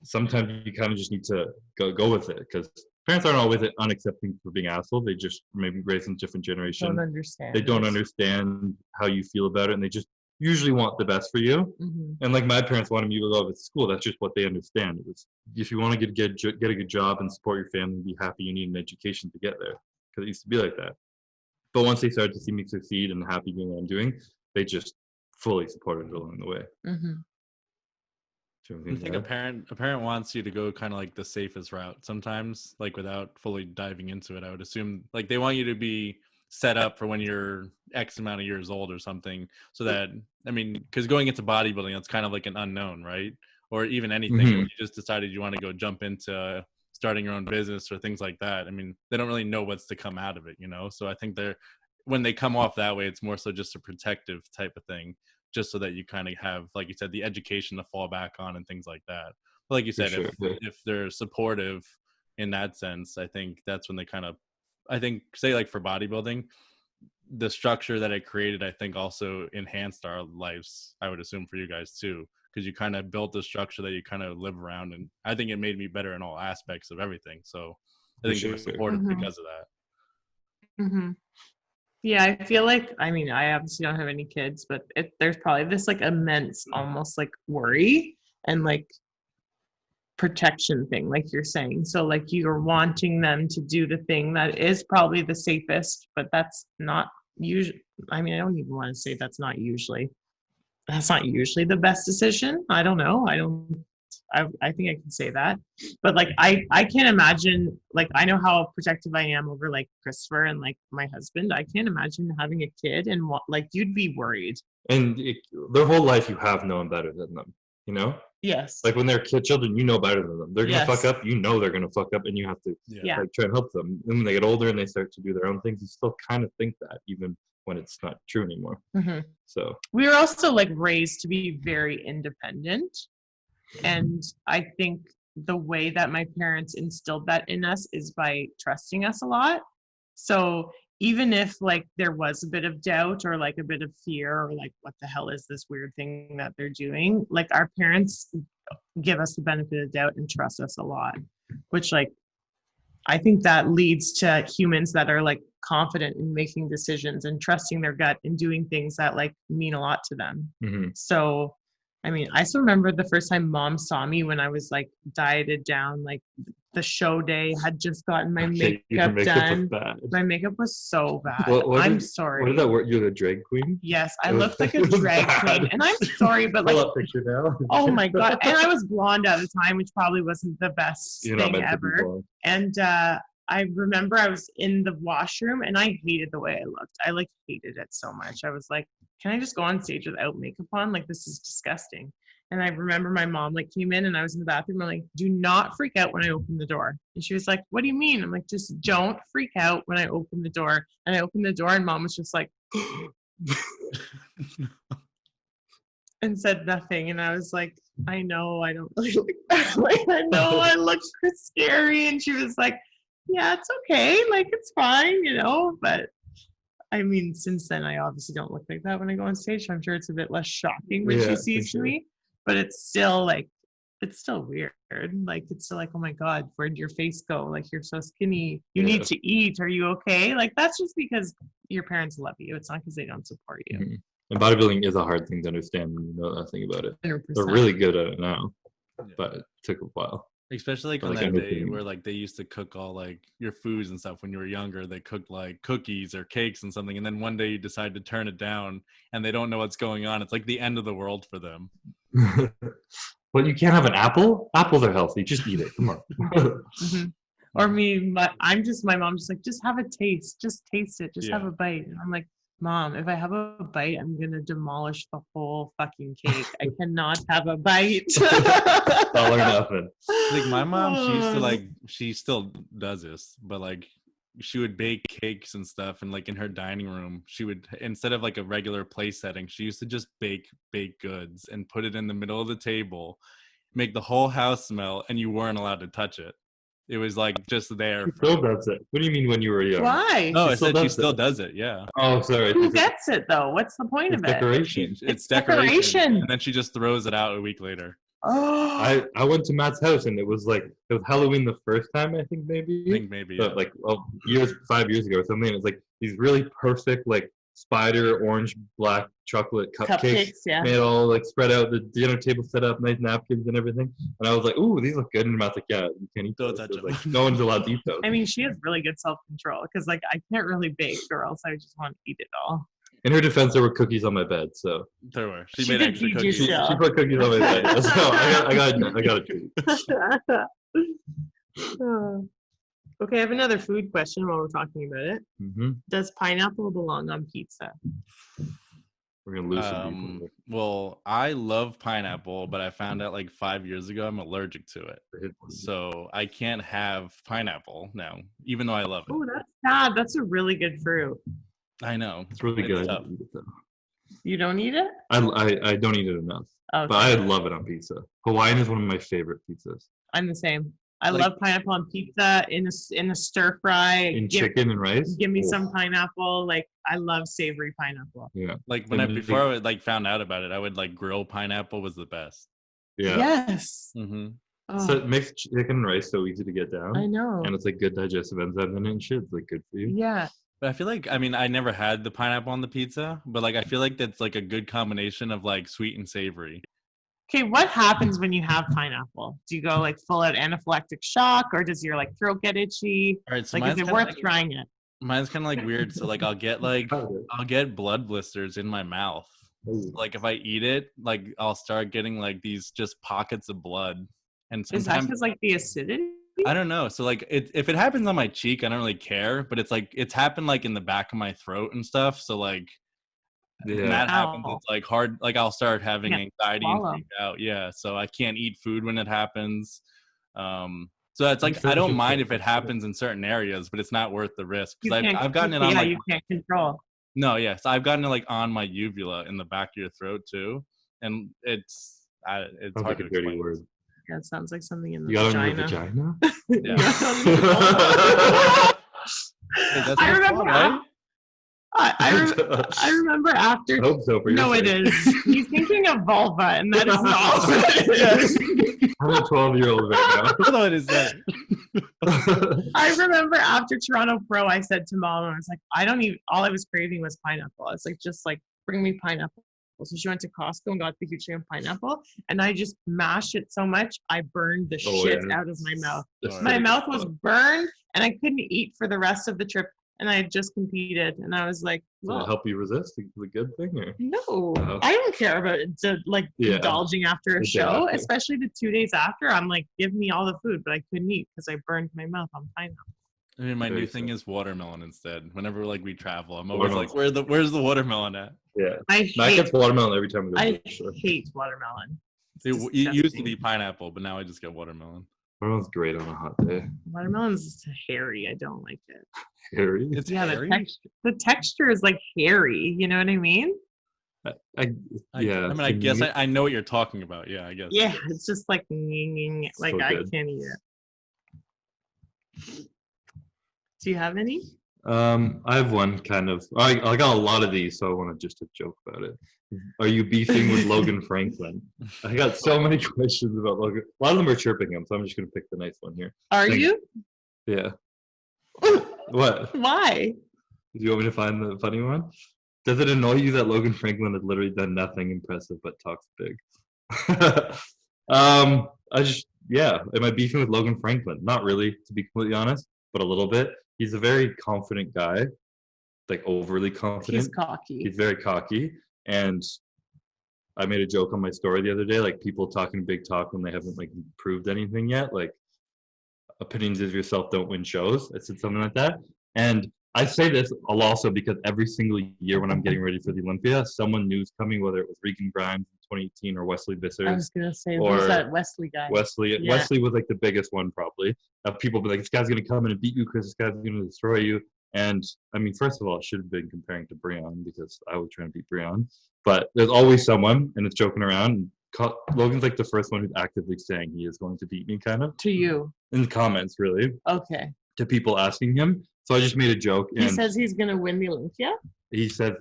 Speaker 1: sometimes you kind of just need to go with it because parents aren't always unaccepting for being assholes. They just maybe raised in different generations. They don't understand how you feel about it and they just usually want the best for you.
Speaker 3: Mm-hmm.
Speaker 1: And like my parents wanted me to go to school. That's just what they understand. It was, if you want to get a good job and support your family and be happy, you need an education to get there. Because it used to be like that. But once they started to see me succeed and happy doing what I'm doing, they just fully supported it along the way.
Speaker 3: Mm-hmm.
Speaker 2: I think a parent wants you to go kind of like the safest route sometimes, like without fully diving into it. I would assume like they want you to be set up for when you're X amount of years old or something, so that, I mean, because going into bodybuilding, that's kind of like an unknown, right? Or even anything, if you just decided you want to go jump into starting your own business or things like that. I mean, they don't really know what's to come out of it, you know? So I think when they come off that way, it's more so just a protective type of thing, just so that you kind of have, like you said, the education to fall back on and things like that. But like you said, if they're supportive in that sense, I think that's when they kind of, I think, say like for bodybuilding, the structure that it created, I think also enhanced our lives, I would assume for you guys too, because you kind of built the structure that you kind of live around. And I think it made me better in all aspects of everything. So I think they were supportive because of that.
Speaker 3: Mm-hmm. Yeah, I feel like, I mean, I obviously don't have any kids, but there's probably this like immense, almost like worry and like protection thing, like you're saying. So like you're wanting them to do the thing that is probably the safest, but that's not usually, I mean, I don't even want to say that's not usually the best decision. I don't know. I think I can say that, but like, I can't imagine, like, I know how protective I am over like Christopher and like my husband. I can't imagine having a kid and like, you'd be worried. And
Speaker 1: their whole life, you have known better than them, you know?
Speaker 3: Yes.
Speaker 1: Like when they're children, you know better than them. They're going to fuck up, you know they're going to fuck up, and you have to like, try and help them. And when they get older and they start to do their own things, you still kind of think that, even when it's not true anymore. Mm-hmm. So
Speaker 3: we were also like raised to be very independent. And I think the way that my parents instilled that in us is by trusting us a lot. So even if like there was a bit of doubt or like a bit of fear or like, what the hell is this weird thing that they're doing? Like our parents give us the benefit of doubt and trust us a lot, which like, I think that leads to humans that are like confident in making decisions and trusting their gut and doing things that like mean a lot to them. Mm-hmm. So I mean, I still remember the first time mom saw me when I was like dieted down, like the show day, had just gotten my
Speaker 1: Okay, your
Speaker 3: makeup
Speaker 1: makeup was
Speaker 3: done.
Speaker 1: bad.
Speaker 3: My makeup was so bad.
Speaker 1: What
Speaker 3: I'm
Speaker 1: did-
Speaker 3: sorry.
Speaker 1: What did that word? You're a drag queen?
Speaker 3: Yes, I
Speaker 1: It was-
Speaker 3: looked like a
Speaker 1: it was
Speaker 3: drag
Speaker 1: bad.
Speaker 3: queen, and I'm sorry, but like,
Speaker 1: Pull up picture now.
Speaker 3: oh my god! And I was blonde at the time, which probably wasn't the best
Speaker 1: You're not
Speaker 3: thing
Speaker 1: meant to be
Speaker 3: ever.
Speaker 1: blonde.
Speaker 3: And I remember I was in the washroom, and I hated the way I looked. I like hated it so much. I was like, can I just go on stage without makeup on? Like, this is disgusting. And I remember my mom like came in, and I was in the bathroom. I'm like, do not freak out when I open the door. And she was like, what do you mean? I'm like, just don't freak out when I open the door. And I opened the door, and mom was just like, and said nothing. And I was like, I know I don't really look that way. I know I look scary. And she was like, yeah, it's okay. Like, it's fine, you know. But I mean, since then, I obviously don't look like that when I go on stage. So I'm sure it's a bit less shocking when
Speaker 1: Yeah,
Speaker 3: she
Speaker 1: for
Speaker 3: sees
Speaker 1: sure.
Speaker 3: me. But it's still like, it's still weird. Like, it's still like, oh my God, where'd your face go? Like, you're so skinny. You
Speaker 1: Yeah.
Speaker 3: need to eat. Are you okay? Like, that's just because your parents love you. It's not because they don't support you.
Speaker 1: Mhm. And bodybuilding is a hard thing to understand when you know nothing about it.
Speaker 3: 100%.
Speaker 1: They're really good at it now,
Speaker 2: Yeah.
Speaker 1: but it took a while.
Speaker 2: Especially like
Speaker 1: Or,
Speaker 2: on
Speaker 1: like,
Speaker 2: that day
Speaker 1: anything.
Speaker 2: where like they used to cook all like your foods and stuff when you were younger. They cooked like cookies or cakes and something, and then one day you decide to turn it down and they don't know what's going on. It's like the end of the world for them.
Speaker 1: Well, you can't have an apple. Apples are healthy. Just eat it. Come on.
Speaker 3: Mhm. Or me, my mom's just like, just have a taste. Just taste it. Just have
Speaker 2: Yeah.
Speaker 3: a bite. And I'm like, Mom, if I have a bite, I'm going to demolish the whole fucking cake. I cannot have a bite.
Speaker 1: All or nothing.
Speaker 2: Like my mom, she used to
Speaker 3: Oh.
Speaker 2: like, she still does this, but like she would bake cakes and stuff, and like in her dining room, she would, instead of like a regular place setting, she used to just bake baked goods and put it in the middle of the table, make the whole house smell, and you weren't allowed to touch it. It was like just there.
Speaker 1: She still does it. What do you mean when you were young?
Speaker 3: Why?
Speaker 2: No,
Speaker 1: She
Speaker 2: I
Speaker 1: still
Speaker 2: said she
Speaker 1: does
Speaker 2: still
Speaker 1: it.
Speaker 2: does it. Yeah.
Speaker 1: Oh, sorry.
Speaker 3: Who gets it, though? What's the point
Speaker 1: It's
Speaker 3: of it?
Speaker 1: decoration.
Speaker 2: It's
Speaker 3: decoration.
Speaker 2: decoration. And then she just throws it out a week later.
Speaker 3: Oh.
Speaker 1: I went to Matt's house and it was Halloween the first time, I think maybe.
Speaker 2: I think maybe.
Speaker 1: But
Speaker 2: Yeah.
Speaker 1: like 5 years ago or something. And it's like these really perfect like spider orange black chocolate cupcakes.
Speaker 3: Yeah.
Speaker 1: Made all like spread out, the dinner table set up, nice napkins and everything. And I was like, ooh, these look good. And Matt's like, yeah, you can't eat
Speaker 2: Don't
Speaker 1: those.
Speaker 2: touch
Speaker 1: So it's
Speaker 2: them.
Speaker 1: like, no one's allowed to eat those.
Speaker 3: I mean, she has really good self-control because, like, I can't really bake or else I just want to eat it all.
Speaker 1: In her defense, there were cookies on my bed, so
Speaker 2: There were. She
Speaker 3: She
Speaker 2: made
Speaker 3: did
Speaker 2: extra
Speaker 3: feed you
Speaker 2: cookies.
Speaker 3: still.
Speaker 1: she put cookies on my bed. So I got a treat.
Speaker 3: Okay, I have another food question while we're talking about it.
Speaker 1: Mm-hmm.
Speaker 3: Does pineapple belong on pizza?
Speaker 1: We're gonna lose some people.
Speaker 2: Well, I love pineapple, but I found out like 5 years ago I'm allergic to it. So I can't have pineapple now, even though I love it.
Speaker 3: Oh, that's sad. That's a really good fruit.
Speaker 2: I know.
Speaker 1: It's really good. I
Speaker 2: tough.
Speaker 1: don't eat it, though.
Speaker 3: You don't eat it?
Speaker 1: I don't eat it enough,
Speaker 3: Okay.
Speaker 1: but I love it on pizza. Hawaiian is one of my favorite pizzas.
Speaker 3: I'm the same. I
Speaker 2: Like-
Speaker 3: love pineapple on pizza, in a stir fry.
Speaker 1: In chicken and rice.
Speaker 3: Give me
Speaker 1: Oh,
Speaker 3: some pineapple. Like, I love savory pineapple.
Speaker 1: Yeah,
Speaker 2: Like before I like found out about it, I would like grill pineapple was the best.
Speaker 1: yeah.
Speaker 3: Yes.
Speaker 2: Mm-hmm.
Speaker 3: Oh,
Speaker 1: So it makes chicken and rice so easy to get down,
Speaker 3: I know.
Speaker 1: and it's like good digestive enzymes in it and shit. It's like good for you.
Speaker 3: Yeah.
Speaker 2: But I feel like, I mean, I never had the pineapple on the pizza, but like I feel like that's like a good combination of like sweet and savory.
Speaker 3: Okay, what happens when you have pineapple? Do you go like full out anaphylactic shock, or does your like throat get itchy?
Speaker 2: All right, so
Speaker 3: Like, is it worth trying it?
Speaker 2: mine's kind of like weird. So like I'll get blood blisters in my mouth.
Speaker 1: Ooh.
Speaker 2: Like if I eat it, like I'll start getting like these just pockets of blood. And
Speaker 3: Is that
Speaker 2: sometimes
Speaker 3: because like the acidity?
Speaker 2: I don't know. So like if it happens on my cheek, I don't really care. But it's like it's happened like in the back of my throat and stuff. So like when
Speaker 1: Yeah.
Speaker 2: that happens,
Speaker 3: Ow.
Speaker 2: it's like hard. Like I'll start having
Speaker 3: Can't
Speaker 2: anxiety and
Speaker 3: swallow.
Speaker 2: freak out. Yeah. So I can't eat food when it happens. So it's like
Speaker 1: Makes
Speaker 2: I
Speaker 1: sense.
Speaker 2: don't mind if it happens in certain areas, but it's not worth the risk.
Speaker 3: You
Speaker 2: Because
Speaker 3: can't-
Speaker 2: I've gotten it on
Speaker 3: yeah,
Speaker 2: like
Speaker 3: you can't control.
Speaker 2: no, yes, I've gotten it like on my uvula in the back of your throat too, and it's
Speaker 1: Sounds
Speaker 2: hard
Speaker 1: like
Speaker 2: to
Speaker 1: a dirty
Speaker 2: explain.
Speaker 1: word.
Speaker 3: Yeah, it sounds like something in the
Speaker 1: You got it on
Speaker 3: vagina.
Speaker 1: your vagina?
Speaker 2: Yeah. Hey, that's
Speaker 3: I
Speaker 2: what's
Speaker 3: remember.
Speaker 2: called, right?
Speaker 3: I remember after.
Speaker 1: I hope so for your
Speaker 3: No, it
Speaker 1: sake.
Speaker 3: is. He's thinking of vulva, and that is not what it is.
Speaker 1: I'm a 12-year-old right
Speaker 2: I thought it is that.
Speaker 1: now.
Speaker 3: I remember after Toronto Pro, I said to Mom, I was like, I don't even. All I was craving was pineapple. I was like, just like bring me pineapple pineapple. So she went to Costco and got the huge thing of pineapple, and I just mashed it so much I burned the shit out of my mouth. My mouth was burned, and I couldn't eat for the rest of the trip. And I had just competed, and I was like,
Speaker 1: "Well, did it help you resist the good thing?" Or?
Speaker 3: No, I don't care about it. Indulging after a show, especially the 2 days after. I'm like, give me all the food, but I couldn't eat because I burned my mouth on pineapple.
Speaker 2: I mean, my new thing is watermelon instead. Whenever we travel, I'm always like, where's the watermelon at?
Speaker 1: Yeah, I get watermelon every time we go.
Speaker 3: I hate watermelon.
Speaker 2: It used to be pineapple, but now I just get watermelon.
Speaker 1: Watermelon's great on a hot day.
Speaker 3: Watermelon's hairy. I don't like it.
Speaker 1: Hairy?
Speaker 2: It's hairy?
Speaker 3: The texture is like hairy. You know what I mean?
Speaker 2: I guess I know what you're talking about. Yeah, I guess.
Speaker 3: Yeah, it's just like I can't eat it. Do you have any?
Speaker 1: I have one kind of. I got a lot of these, so I want to just joke about it. Are you beefing with Logan Franklin? I got so many questions about Logan. A lot of them are chirping him, so I'm just going to pick the nice one here.
Speaker 3: Are you?
Speaker 1: Yeah. What?
Speaker 3: Why?
Speaker 1: Do you want me to find the funny one? Does it annoy you that Logan Franklin has literally done nothing impressive but talks big? Am I beefing with Logan Franklin? Not really, to be completely honest, but a little bit. He's a very confident guy, like overly confident.
Speaker 3: He's cocky.
Speaker 1: He's very cocky. And I made a joke on my story the other day, like people talking big talk when they haven't like proved anything yet. Like opinions of yourself don't win shows. I said something like that. And I say this also because every single year when I'm getting ready for the Olympia, someone new's coming, whether it was Regan Grimes in 2018 or Wesley Visser.
Speaker 3: I was going to say, who's that Wesley guy?
Speaker 1: Wesley was like the biggest one probably. People be like, this guy's going to come in and beat you, Chris. This guy's going to destroy you. And I mean, first of all, I should have been comparing to Breon because I was trying to beat Breon. But there's always someone, and it's joking around. Logan's like the first one who's actively saying he is going to beat me, kind of.
Speaker 3: To you?
Speaker 1: In the comments, really.
Speaker 3: Okay.
Speaker 1: To people asking him. So I just made a joke.
Speaker 3: He says he's going to win the Olympia?
Speaker 1: He said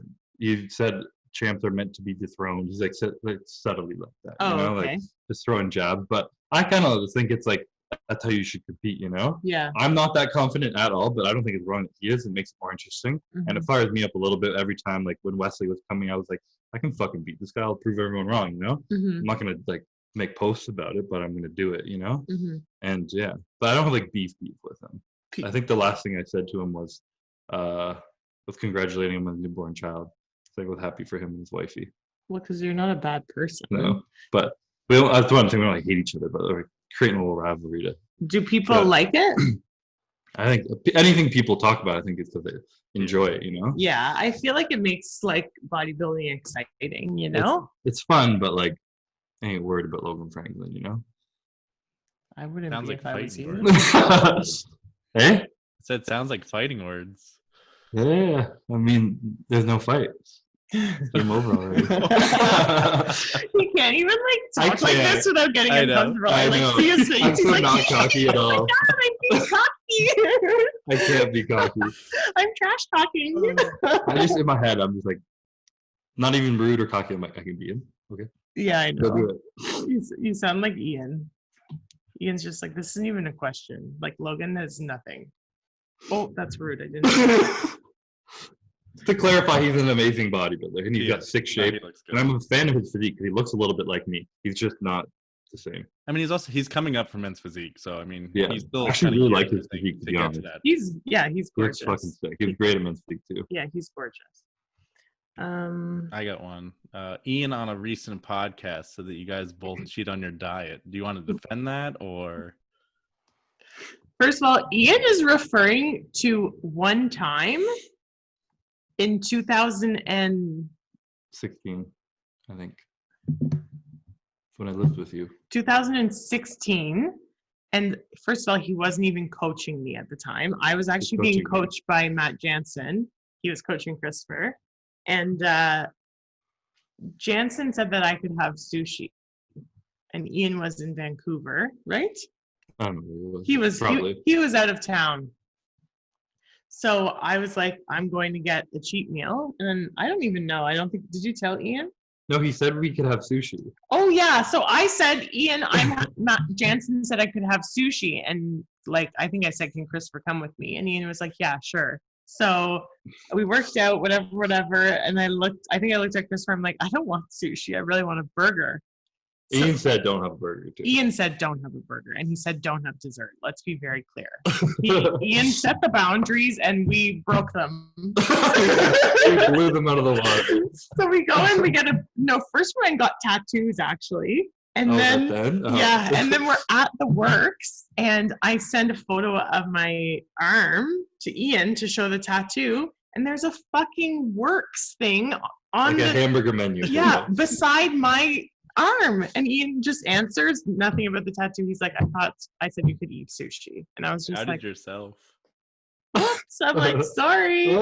Speaker 1: champs are meant to be dethroned. He's like subtly like that.
Speaker 3: Oh,
Speaker 1: you know,
Speaker 3: okay.
Speaker 1: like just throwing jabs. But I kind of think it's like, that's how you should compete, you know?
Speaker 3: Yeah.
Speaker 1: I'm not that confident at all, but I don't think it's wrong that he is. It makes it more interesting. Mm-hmm. And it fires me up a little bit every time. Like when Wesley was coming, I was like, I can fucking beat this guy. I'll prove everyone wrong, you know?
Speaker 3: Mm-hmm.
Speaker 1: I'm not going to like make posts about it, but I'm going to do it, you know?
Speaker 3: Mm-hmm.
Speaker 1: And yeah, but I don't have like beef with him. I think the last thing I said to him was congratulating him on a newborn child. I was happy for him and his wifey.
Speaker 3: Well, because you're not a bad person.
Speaker 1: No, but that's one thing. We don't like hate each other, but we're creating a little rivalry.
Speaker 3: Do people like it?
Speaker 1: I think anything people talk about, I think it's because they enjoy it, you know?
Speaker 3: Yeah, I feel like it makes like bodybuilding exciting, you know?
Speaker 1: It's fun, but like I ain't worried about Logan Franklin, you know?
Speaker 3: I wouldn't
Speaker 2: sounds
Speaker 3: be
Speaker 2: like
Speaker 3: if I was you.
Speaker 1: Hey?
Speaker 2: It sounds like fighting words.
Speaker 1: Yeah, I mean, there's no fights. Game over already.
Speaker 3: You can't even like talk like this without getting uncomfortable.
Speaker 1: I know. I'm so not cocky at all.
Speaker 3: Oh my God, I'm being cocky.
Speaker 1: I can't be cocky.
Speaker 3: I'm trash talking.
Speaker 1: I just in my head, I'm just like, not even rude or cocky. I'm like, I can be him. Okay.
Speaker 3: Yeah, I know.
Speaker 1: Go do it.
Speaker 3: You sound like Ian. Ian's just like, this isn't even a question. Like Logan has nothing. Oh, that's rude. I didn't.
Speaker 1: To clarify, he's an amazing bodybuilder, and he's got sick shape. And I'm a fan of his physique because he looks a little bit like me. He's just not the same.
Speaker 2: I mean, he's coming up from men's physique, so I mean,
Speaker 1: yeah.
Speaker 2: he's still.
Speaker 1: I actually really like his physique. To be honest,
Speaker 3: he's gorgeous.
Speaker 1: He's fucking sick. He's great at men's physique too.
Speaker 3: Yeah, he's gorgeous.
Speaker 2: I got one. Ian on a recent podcast said that you guys both cheat on your diet. Do you want to defend that or?
Speaker 3: First of all, Ian is referring to one time in
Speaker 1: 2016, I think. That's when I lived with you.
Speaker 3: 2016. And first of all, he wasn't even coaching me at the time. I was actually being coached by Matt Jansen. He was coaching Christopher. And Jansen said that I could have sushi. And Ian was in Vancouver, right?
Speaker 1: I don't know.
Speaker 3: He was out of town. So I was like, I'm going to get a cheat meal. And then I don't even know. Did you tell Ian?
Speaker 1: No, he said we could have sushi.
Speaker 3: Oh, yeah. So I said, Ian, Matt Jansen said I could have sushi. And like, I think I said, can Christopher come with me? And Ian was like, yeah, sure. So we worked out, whatever. And I think I looked at Christopher. I'm like, I don't want sushi. I really want a burger. So
Speaker 1: Ian said don't have a burger too.
Speaker 3: Ian said don't have a burger. And he said don't have dessert. Let's be very clear. Ian set the boundaries and we broke them.
Speaker 1: We blew them out of the water.
Speaker 3: So we go and we get first we got tattoos actually. And then yeah, and then we're at the works and I send a photo of my arm to Ian to show the tattoo. And there's a fucking works thing on
Speaker 1: like a hamburger menu.
Speaker 3: Yeah, beside my arm. And Ian just answers nothing about the tattoo. He's like, I said you could eat sushi. And I was just
Speaker 2: Outed yourself.
Speaker 3: Oops. I'm like, sorry.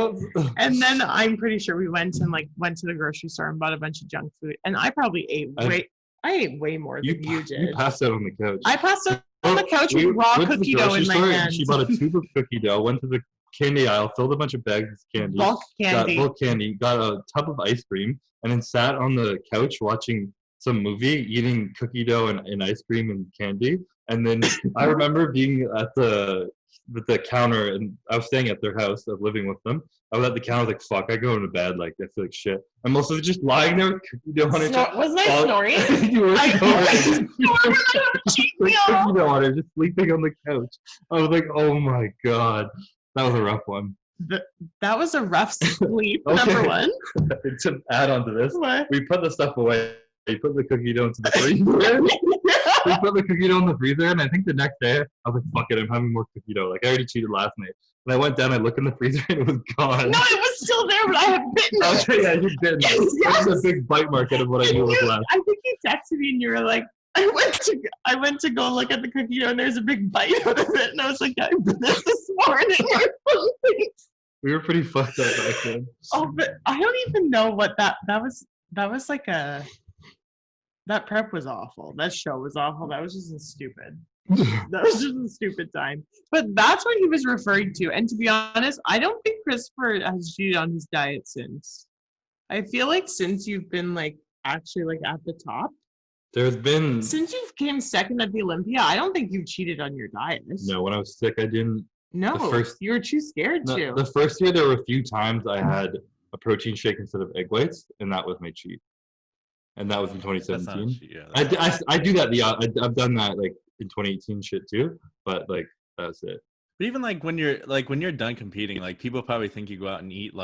Speaker 3: And then I'm pretty sure we went to the grocery store and bought a bunch of junk food. And I probably ate way more than you did.
Speaker 1: You passed out on the couch.
Speaker 3: I passed out on the couch with raw cookie dough in my hand.
Speaker 1: She bought a tube of cookie dough, went to the candy aisle, filled a bunch of bags of candy. Bulk candy. Got a tub of ice cream, and then sat on the couch watching some movie, eating cookie dough and ice cream and candy. And then I remember being at the counter, and I was staying at their house, I was living with them. I was at the counter, like, fuck, I go into bed, like, I feel like shit. I'm also just lying there with cookie dough on it.
Speaker 3: Wasn't I snoring?
Speaker 1: You were
Speaker 3: snoring.
Speaker 1: Cookie dough on it, just sleeping on the couch. I was like, oh my god. That was a rough one.
Speaker 3: That was a rough sleep,
Speaker 1: Okay.
Speaker 3: number one.
Speaker 1: To add on to this,
Speaker 3: What?
Speaker 1: we put the stuff away. We put the cookie dough into the freezer. We put the cookie dough in the freezer, and I think the next day, I was like, fuck it, I'm having more cookie dough. Like, I already cheated last night. And I went down, I looked in the freezer, and it was gone.
Speaker 3: No, it was still there, but I had bitten it.
Speaker 1: Okay, yeah, you bitten it.
Speaker 3: Yes.
Speaker 1: That's a big bite mark out of what I knew was last.
Speaker 3: I think you texted me, and you were like, I went to go look at the cookie dough, and there's a big bite out of it. And I was like, I bit this morning or something.
Speaker 1: We were pretty fucked up back then.
Speaker 3: Oh, but I don't even know what that was. That was like that prep was awful. That show was awful. That was just stupid. That was just a stupid time. But that's what he was referring to. And to be honest, I don't think Christopher has cheated on his diet since. I feel like since you've been actually at the top.
Speaker 1: There's been...
Speaker 3: Since you came second at the Olympia, I don't think you've cheated on your diet.
Speaker 1: No, when I was sick, I didn't.
Speaker 3: No, you were too scared to.
Speaker 1: The first year, there were a few times I had a protein shake instead of egg whites, and that was my cheat. And that was in 2017. I do that. I've done that in 2018 shit too, but that's it.
Speaker 2: But even when you're done competing, people probably think you go out and eat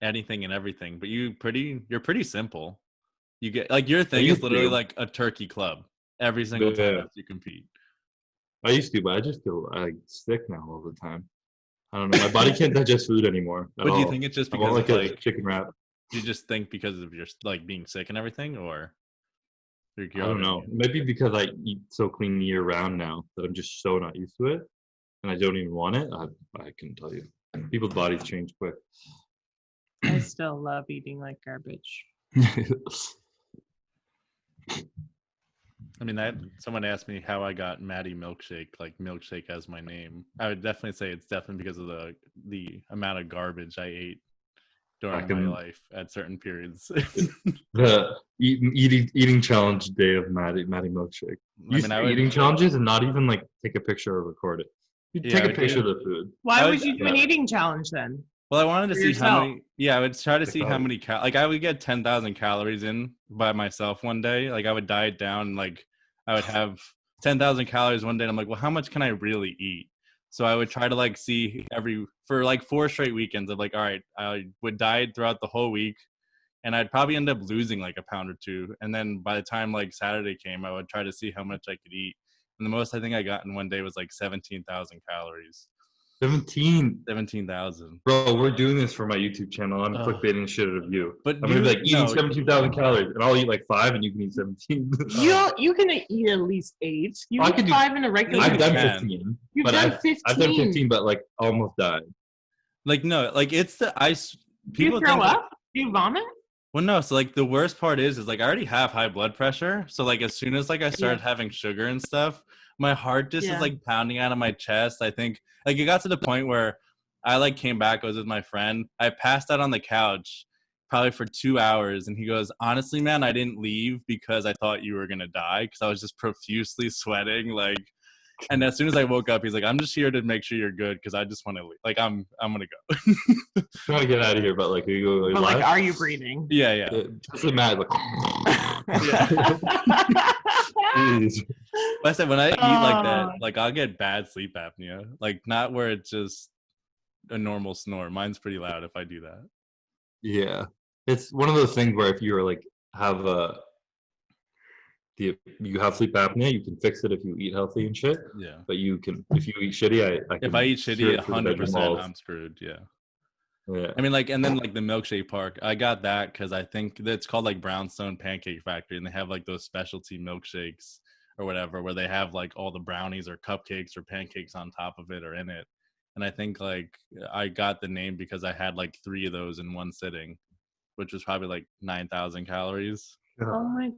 Speaker 2: anything and everything, but you're pretty simple. You get your thing is literally a turkey club every single time after you compete.
Speaker 1: I used to, but I just feel sick now all the time. I don't know. My body can't digest food anymore.
Speaker 2: But do you think it's just because of
Speaker 1: a chicken wrap?
Speaker 2: Do you just think because of your being sick and everything, or?
Speaker 1: I don't know. Maybe because I eat so clean year round now that I'm just so not used to it, and I don't even want it. I couldn't tell you. People's bodies change quick.
Speaker 3: I still love eating like garbage.
Speaker 2: I mean, someone asked me how I got Maddie milkshake, milkshake as my name. I would definitely say it's definitely because of the amount of garbage I ate during my life at certain periods.
Speaker 1: The eating challenge day of Maddie milkshake. Eating challenges and not even take a picture or record it. You take a picture of the food.
Speaker 3: Why would you do an eating challenge then?
Speaker 2: Well, I wanted to see how many. Yeah, I would try to see how many. I would get 10,000 calories in by myself one day. I would diet down. I would have 10,000 calories one day. And I'm like, well, how much can I really eat? So I would try to see for 4 straight weekends of all right, I would diet throughout the whole week, and I'd probably end up losing a pound or two. And then by the time Saturday came, I would try to see how much I could eat. And the most I think I got in one day was 17,000 calories. 17,000.
Speaker 1: Bro, we're doing this for my YouTube channel. I'm clickbaiting shit out of you.
Speaker 2: But
Speaker 1: I'm gonna be eating 17,000 calories, and I'll eat 5, and you can eat 17.
Speaker 3: You can eat at least 8. You eat 5 in a regular.
Speaker 1: I've done 15.
Speaker 3: You've done 15.
Speaker 1: I've done 15, but almost died.
Speaker 2: No, it's the ice.
Speaker 3: Do you throw up? Do you vomit?
Speaker 2: Well, no. So the worst part is I already have high blood pressure. So as soon as I started having sugar and stuff, my heart just is pounding out of my chest. I think it got to the point where I came back. I was with my friend. I passed out on the couch probably for 2 hours, and he goes, honestly, man, I didn't leave because I thought you were gonna die because I was just profusely sweating. And as soon as I woke up, he's like, I'm just here to make sure you're good because I just want to leave. Like, I'm gonna go.
Speaker 1: Trying to get out of here, but like, are you going
Speaker 3: But like,
Speaker 1: live?
Speaker 3: are you breathing?
Speaker 2: Yeah.
Speaker 1: Especially Matt, like,
Speaker 2: Yeah.
Speaker 1: jeez.
Speaker 2: I said when I eat like that, like I'll get bad sleep apnea. Like not where it's just a normal snore. Mine's pretty loud if I do that.
Speaker 1: Yeah, it's one of those things where if you're like have you have sleep apnea, you can fix it if you eat healthy and shit.
Speaker 2: Yeah.
Speaker 1: But you can if you eat shitty, I can
Speaker 2: If I eat
Speaker 1: cure
Speaker 2: shitty,
Speaker 1: it through the bedroom
Speaker 2: 100%,
Speaker 1: walls.
Speaker 2: I'm screwed. Yeah.
Speaker 1: Yeah.
Speaker 2: I mean, like, and then like the milkshake park, I got that because I think that's called like Brownstone Pancake Factory, and they have like those specialty milkshakes or whatever, where they have like all the brownies or cupcakes or pancakes on top of it or in it. And I think like I got the name because I had like 3 of those in one sitting, which was probably like 9,000 calories.
Speaker 3: Oh my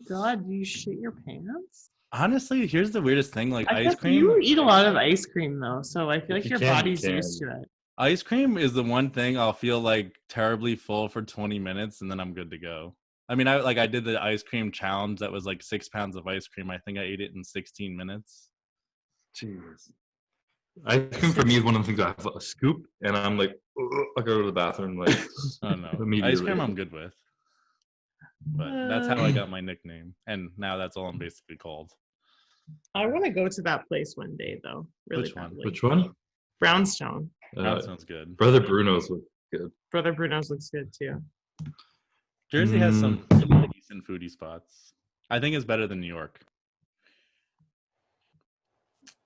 Speaker 3: god, do you shit your pants?
Speaker 2: Honestly, here's the weirdest thing: like
Speaker 3: I
Speaker 2: ice
Speaker 3: guess
Speaker 2: cream.
Speaker 3: you eat a lot of ice cream though, so I feel
Speaker 1: If
Speaker 3: like
Speaker 1: you
Speaker 3: your
Speaker 1: can, you
Speaker 3: body's
Speaker 1: can.
Speaker 3: used to it.
Speaker 2: Ice cream is the one thing I'll feel like terribly full for 20 minutes and then I'm good to go. I mean, I did the ice cream challenge that was like 6 pounds of ice cream. I think I ate it in 16 minutes.
Speaker 1: Jeez. Ice cream for me is one of the things I have a scoop and I'm like, I go to the bathroom like
Speaker 2: Oh no,
Speaker 1: immediately.
Speaker 2: ice cream I'm good with. But that's how I got my nickname, and now that's all I'm basically called.
Speaker 3: I want to go to that place one day though. Really
Speaker 2: Which one?
Speaker 3: badly.
Speaker 1: Which one?
Speaker 3: Brownstone.
Speaker 2: That sounds good.
Speaker 1: Brother Bruno's look good.
Speaker 3: Brother Bruno's looks good too.
Speaker 2: Jersey has some decent foodie spots. I think it's better than New York.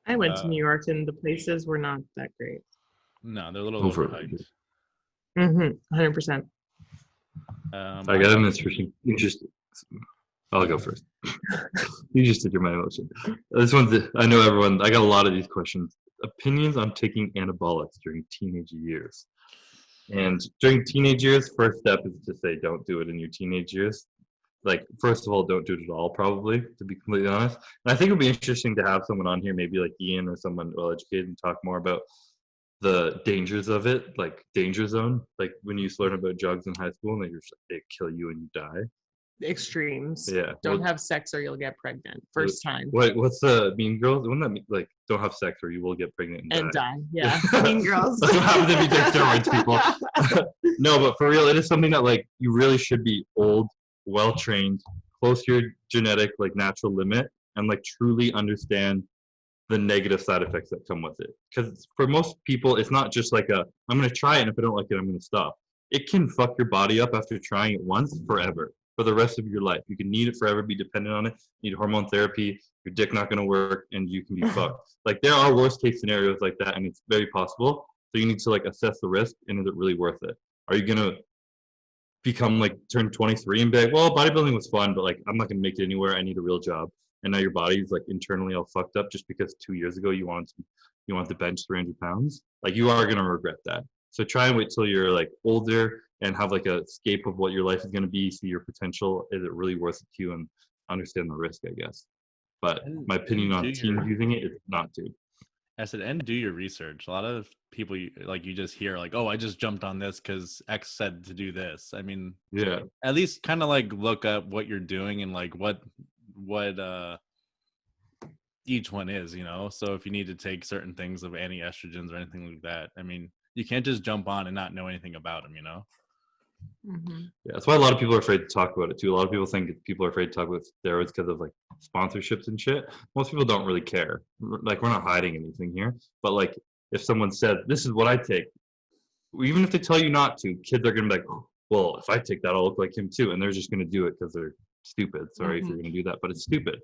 Speaker 3: I went to New York and the places were not that great.
Speaker 2: No, they're a little
Speaker 1: Overrated.
Speaker 2: overhyped.
Speaker 3: 100%.
Speaker 1: I got an interesting. I'll go first. You just did your my emotion. This one's. I know everyone. I got a lot of these questions. Opinions on taking anabolics during teenage years. And during teenage years, first step is to say don't do it in your teenage years. Like, first of all, don't do it at all, probably, to be completely honest. And I think it would be interesting to have someone on here, maybe like Ian or someone well-educated, and talk more about the dangers of it, like danger zone. Like when you learn about drugs in high school and they kill you and you die.
Speaker 3: Extremes.
Speaker 1: Yeah.
Speaker 3: Don't have sex or you'll get pregnant. First time.
Speaker 1: What's the Mean Girls? Wouldn't that mean, like, don't have sex or you will get pregnant and die?
Speaker 3: Yeah. Mean Girls.
Speaker 1: That's what happens if you take steroids, people. No, but for real, it is something that like you really should be old, well trained, close to your genetic like natural limit, and like truly understand the negative side effects that come with it. Because for most people, it's not just like I'm gonna try it, and if I don't like it, I'm gonna stop. It can fuck your body up after trying it once forever. For the rest of your life. You can need it forever, be dependent on it, need hormone therapy, your dick not gonna work, and you can be fucked. Like there are worst case scenarios like that, and it's very possible. So you need to like assess the risk, and is it really worth it? Are you gonna become like turn 23 and be like, well, bodybuilding was fun, but like I'm not gonna make it anywhere. I need a real job. And now your body's like internally all fucked up just because 2 years ago you wanted to bench 300 pounds. Like you are gonna regret that. So try and wait till you're like older and have like a scape of what your life is going to be, see your potential. Is it really worth it to you, and understand the risk, I guess. But my opinion on teens using it is not to.
Speaker 2: I said, and do your research. A lot of people like you just hear like, oh, I just jumped on this because X said to do this. I mean,
Speaker 1: yeah,
Speaker 2: at least kind of like look up what you're doing and like what each one is, you know. So if you need to take certain things of anti-estrogens or anything like that, I mean, you can't just jump on and not know anything about them, you know.
Speaker 1: Yeah, that's why a lot of people are afraid to talk about it too. A lot of people think people are afraid to talk about steroids because of like sponsorships and shit. Most people don't really care. Like we're not hiding anything here. But like if someone said, this is what I take, even if they tell you not to, kids are gonna be like, oh, well, if I take that, I'll look like him too, and they're just gonna do it because they're stupid. Sorry if you're gonna do that, but it's stupid.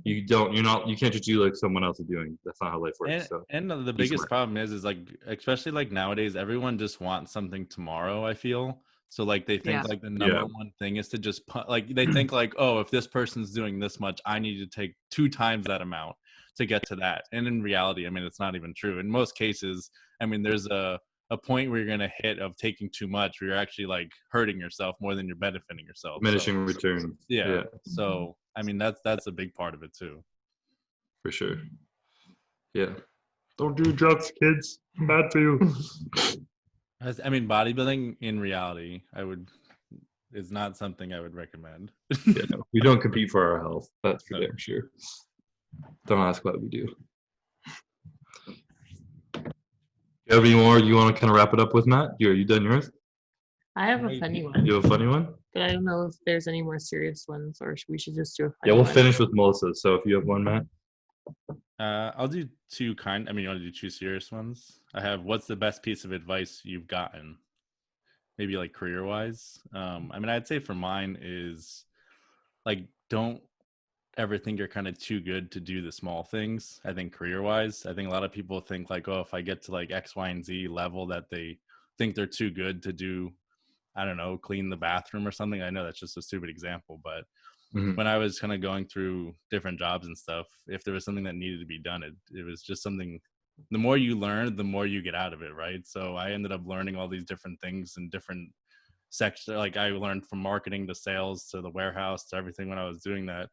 Speaker 1: You can't just do like someone else is doing. That's not how life works.
Speaker 2: And the biggest problem is like, especially like nowadays, everyone just wants something tomorrow, I feel. So like they think like the number one thing is to just like they think like, oh, if this person's doing this much, I need to take 2 times that amount to get to that. And in reality, I mean, it's not even true. In most cases, I mean, there's a point where you're going to hit of taking too much where you're actually like hurting yourself more than you're benefiting yourself.
Speaker 1: Diminishing returns.
Speaker 2: Yeah. So I mean, that's a big part of it too.
Speaker 1: For sure. Yeah. Don't do drugs, kids. Bad for you.
Speaker 2: I mean, bodybuilding in reality, is not something I would recommend.
Speaker 1: Yeah, no, we don't compete for our health. That's for damn sure. Don't ask what we do. You have any more you want to kind of wrap it up with, Matt? Are you done yours?
Speaker 3: I have a funny one,
Speaker 1: You have a funny one?
Speaker 3: but I don't know if there's any more serious ones, or we should just do a funny
Speaker 1: Yeah, we'll
Speaker 3: one.
Speaker 1: finish with Melissa. So if you have one, Matt.
Speaker 2: I'll do two you want to do two serious ones? I have, what's the best piece of advice you've gotten? Maybe like career-wise. I'd say for mine is like, don't ever think you're kind of too good to do the small things. I think career-wise, I think a lot of people think like, oh, if I get to like X, Y, and Z level, that they think they're too good to do, I don't know, clean the bathroom or something. I know that's just a stupid example, but when I was kind of going through different jobs and stuff, if there was something that needed to be done, it was just something, the more you learn, the more you get out of it, right? So I ended up learning all these different things in different sections. Like I learned from marketing to sales to the warehouse to everything when I was doing that.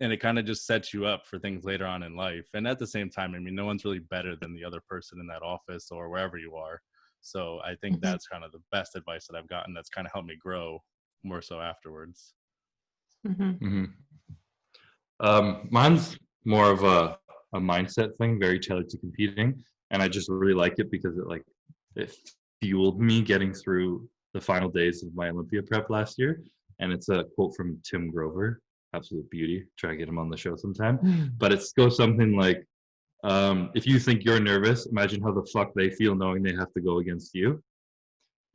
Speaker 2: And it kind of just sets you up for things later on in life. And at the same time, no one's really better than the other person in that office or wherever you are. So I think that's kind of the best advice that I've gotten that's kind of helped me grow more so afterwards.
Speaker 1: Mine's more of a mindset thing, very tailored to competing, and I just really like it because it fueled me getting through the final days of my Olympia prep last year. And it's a quote from Tim Grover, absolute beauty. Try to get him on the show sometime. But it goes something like, if you think you're nervous, imagine how the fuck they feel knowing they have to go against you.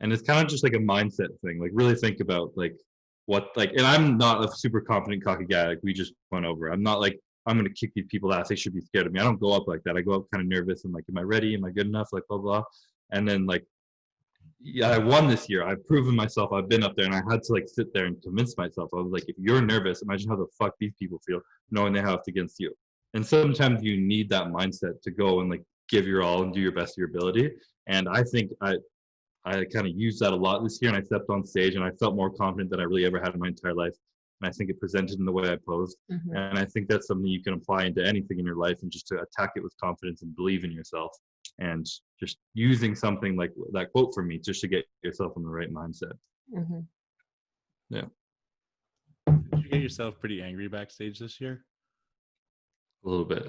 Speaker 1: And it's kind of just like a mindset thing. Like really think about and I'm not a super confident, cocky guy. Like we just went over. I'm not like, I'm going to kick these people ass. They should be scared of me. I don't go up like that. I go up kind of nervous and like, am I ready? Am I good enough? Like blah, blah. And then like, yeah, I won this year. I've proven myself. I've been up there and I had to like sit there and convince myself. I was like, if you're nervous, imagine how the fuck these people feel knowing they have to against you. And sometimes you need that mindset to go and like give your all and do your best of your ability. And I think I kind of used that a lot this year, and I stepped on stage and I felt more confident than I really ever had in my entire life. And I think it presented in the way I posed. And I think that's something you can apply into anything in your life, and just to attack it with confidence and believe in yourself, and just using something like that quote from me just to get yourself in the right mindset. Yeah.
Speaker 2: Did you get yourself pretty angry backstage this year?
Speaker 1: A little bit.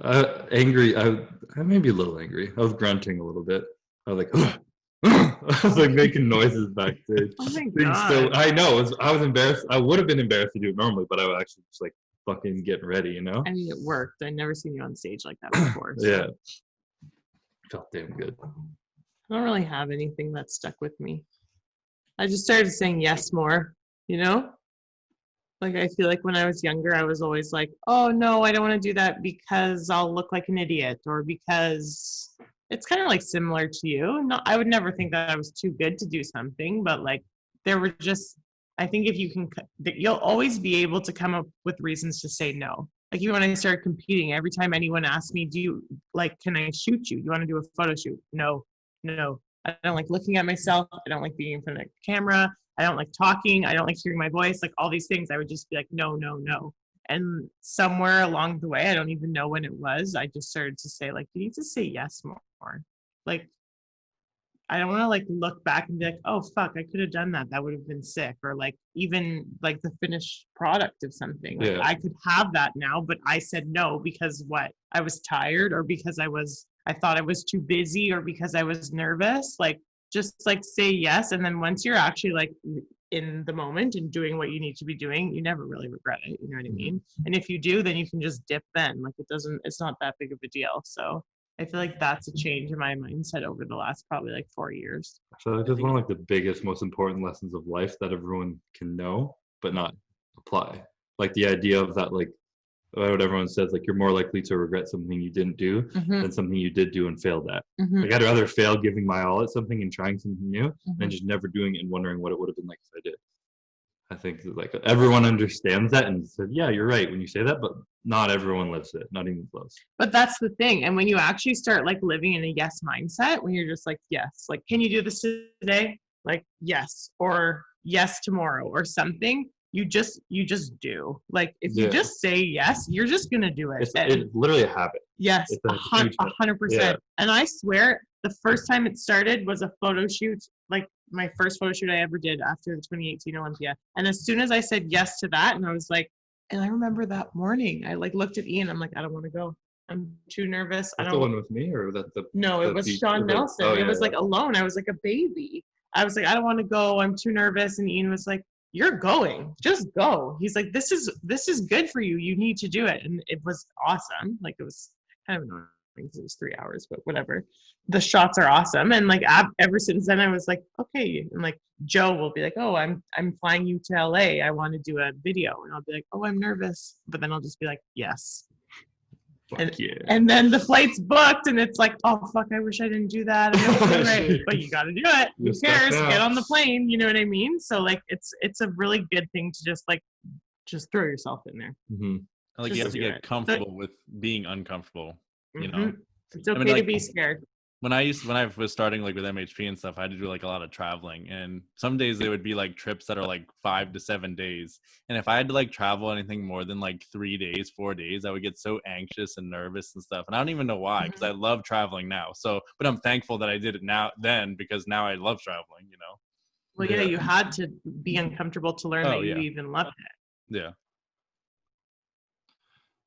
Speaker 1: Angry. I may be a little angry. I was grunting a little bit. I was like, I was like making noises backstage.
Speaker 3: Oh my God.
Speaker 1: So I know. I was embarrassed. I would have been embarrassed to do it normally, but I was actually just like fucking getting ready, you know?
Speaker 3: I mean, it worked. I've never seen you on stage like that before. So.
Speaker 1: Yeah. Felt damn good.
Speaker 3: I don't really have anything that stuck with me. I just started saying yes more, you know? Like, I feel like when I was younger, I was always like, oh, no, I don't want to do that because I'll look like an idiot, or because it's kind of like similar to you. No, I would never think that I was too good to do something, but like there were just, I think if you can, you'll always be able to come up with reasons to say no. Like even when I started competing, every time anyone asked me, can I shoot you? Do you want to do a photo shoot? No. I don't like looking at myself. I don't like being in front of the camera. I don't like talking. I don't like hearing my voice. Like all these things, I would just be like, no. And somewhere along the way, I don't even know when it was, I just started to say like, you need to say yes more. Like, I don't want to like look back and be like, oh fuck, I could have done that. That would have been sick. Or like even like the finished product of something. Like, I could have that now, but I said no because what? I was tired, or because I thought I was too busy, or because I was nervous. Like just like say yes. And then once you're actually like in the moment and doing what you need to be doing, you never really regret it. You know what I mean? And if you do, then you can just dip then. Like it's not that big of a deal. So I feel like that's a change in my mindset over the last probably like 4 years.
Speaker 1: I feel like that's one of like the biggest, most important lessons of life that everyone can know, but not apply. Like the idea of that, like what everyone says, like you're more likely to regret something you didn't do than something you did do and failed at. Like I'd rather fail giving my all at something and trying something new than just never doing it and wondering what it would have been like if I did. I think like everyone understands that and said, yeah, you're right when you say that, but not everyone lives it, not even close.
Speaker 3: But that's the thing. And when you actually start like living in a yes mindset, when you're just like, yes, like, can you do this today? Like, yes, or yes tomorrow or something. You just do. Like if you just say yes, you're just gonna do it.
Speaker 1: It's literally a habit.
Speaker 3: Yes, 100%. And I swear, the first time it started was a photo shoot, like my first photo shoot I ever did after the 2018 Olympia. And as soon as I said yes to that, and I was like, and I remember that morning, I like looked at Ian, I'm like, I don't want to go. I'm too nervous. I
Speaker 1: That's
Speaker 3: don't.
Speaker 1: the one with me, or that the?
Speaker 3: No, it
Speaker 1: the
Speaker 3: was
Speaker 1: beach-
Speaker 3: Sean
Speaker 1: okay.
Speaker 3: Nelson.
Speaker 1: Oh,
Speaker 3: It
Speaker 1: yeah,
Speaker 3: was
Speaker 1: yeah.
Speaker 3: like alone. I was like a baby. I was like, I don't want to go. I'm too nervous. And Ian was like, you're going. Just go. He's like, this is good for you. You need to do it. And it was awesome. Like, it was kind of annoying because it was 3 hours, but whatever. The shots are awesome. And like ever since then, I was like, okay. And like Joe will be like, oh, I'm flying you to LA. I want to do a video. And I'll be like, oh, I'm nervous. But then I'll just be like, yes. And then the flight's booked, and it's like, oh fuck, I wish I didn't do that. I know it's right, but you got to do it. Who cares? Get on the plane. You know what I mean? So like, it's a really good thing to just throw yourself in there.
Speaker 1: Mm-hmm.
Speaker 2: Like, you have to get comfortable with being uncomfortable. You know,
Speaker 3: it's okay
Speaker 2: like,
Speaker 3: to be scared.
Speaker 2: When I was starting like with MHP and stuff, I had to do like a lot of traveling, and some days there would be like trips that are like 5 to 7 days. And if I had to like travel anything more than like 3 days, 4 days, I would get so anxious and nervous and stuff. And I don't even know why, because I love traveling now. So, but I'm thankful that I did it then, because now I love traveling, you know?
Speaker 3: Well, yeah, you had to be uncomfortable to learn that you even loved it.
Speaker 2: Yeah.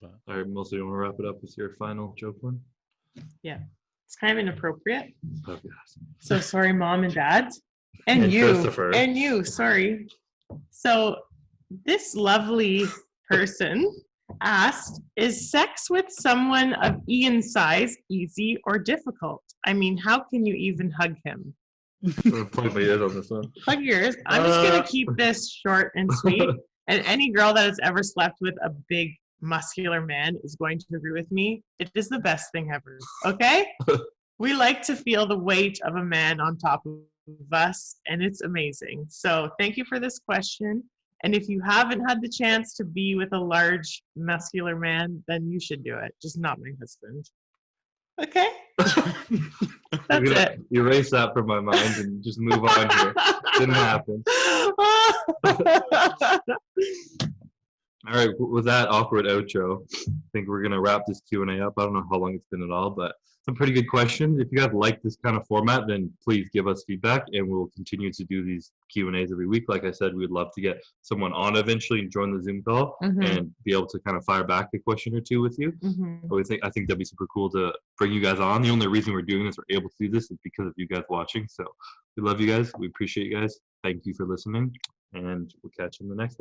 Speaker 1: But, all right, Melissa, you want to wrap it up with your final joke one?
Speaker 3: Yeah. It's kind of inappropriate.
Speaker 1: Oh, yes.
Speaker 3: So sorry, Mom and Dad. And you, sorry. So this lovely person asked, is sex with someone of Ian's size easy or difficult? I mean, how can you even hug him?
Speaker 1: I'm gonna plug my ears on this one.
Speaker 3: Plug yours. I'm just going to keep this short and sweet. And any girl that has ever slept with a big muscular man is going to agree with me. It is the best thing ever. Okay? We like to feel the weight of a man on top of us, and it's amazing. So thank you for this question. And if you haven't had the chance to be with a large muscular man, then you should do it. Just not my husband. Okay? That's it.
Speaker 1: Erase that from my mind and just move on here. Didn't happen. All right, with that awkward outro, I think we're going to wrap this Q&A up. I don't know how long it's been at all, but some pretty good questions. If you guys like this kind of format, then please give us feedback, and we'll continue to do these Q&As every week. Like I said, we'd love to get someone on eventually and join the Zoom call and be able to kind of fire back a question or two with you. But I think that'd be super cool to bring you guys on. The only reason we're doing this, we're able to do this, is because of you guys watching. So we love you guys. We appreciate you guys. Thank you for listening, and we'll catch you in the next one.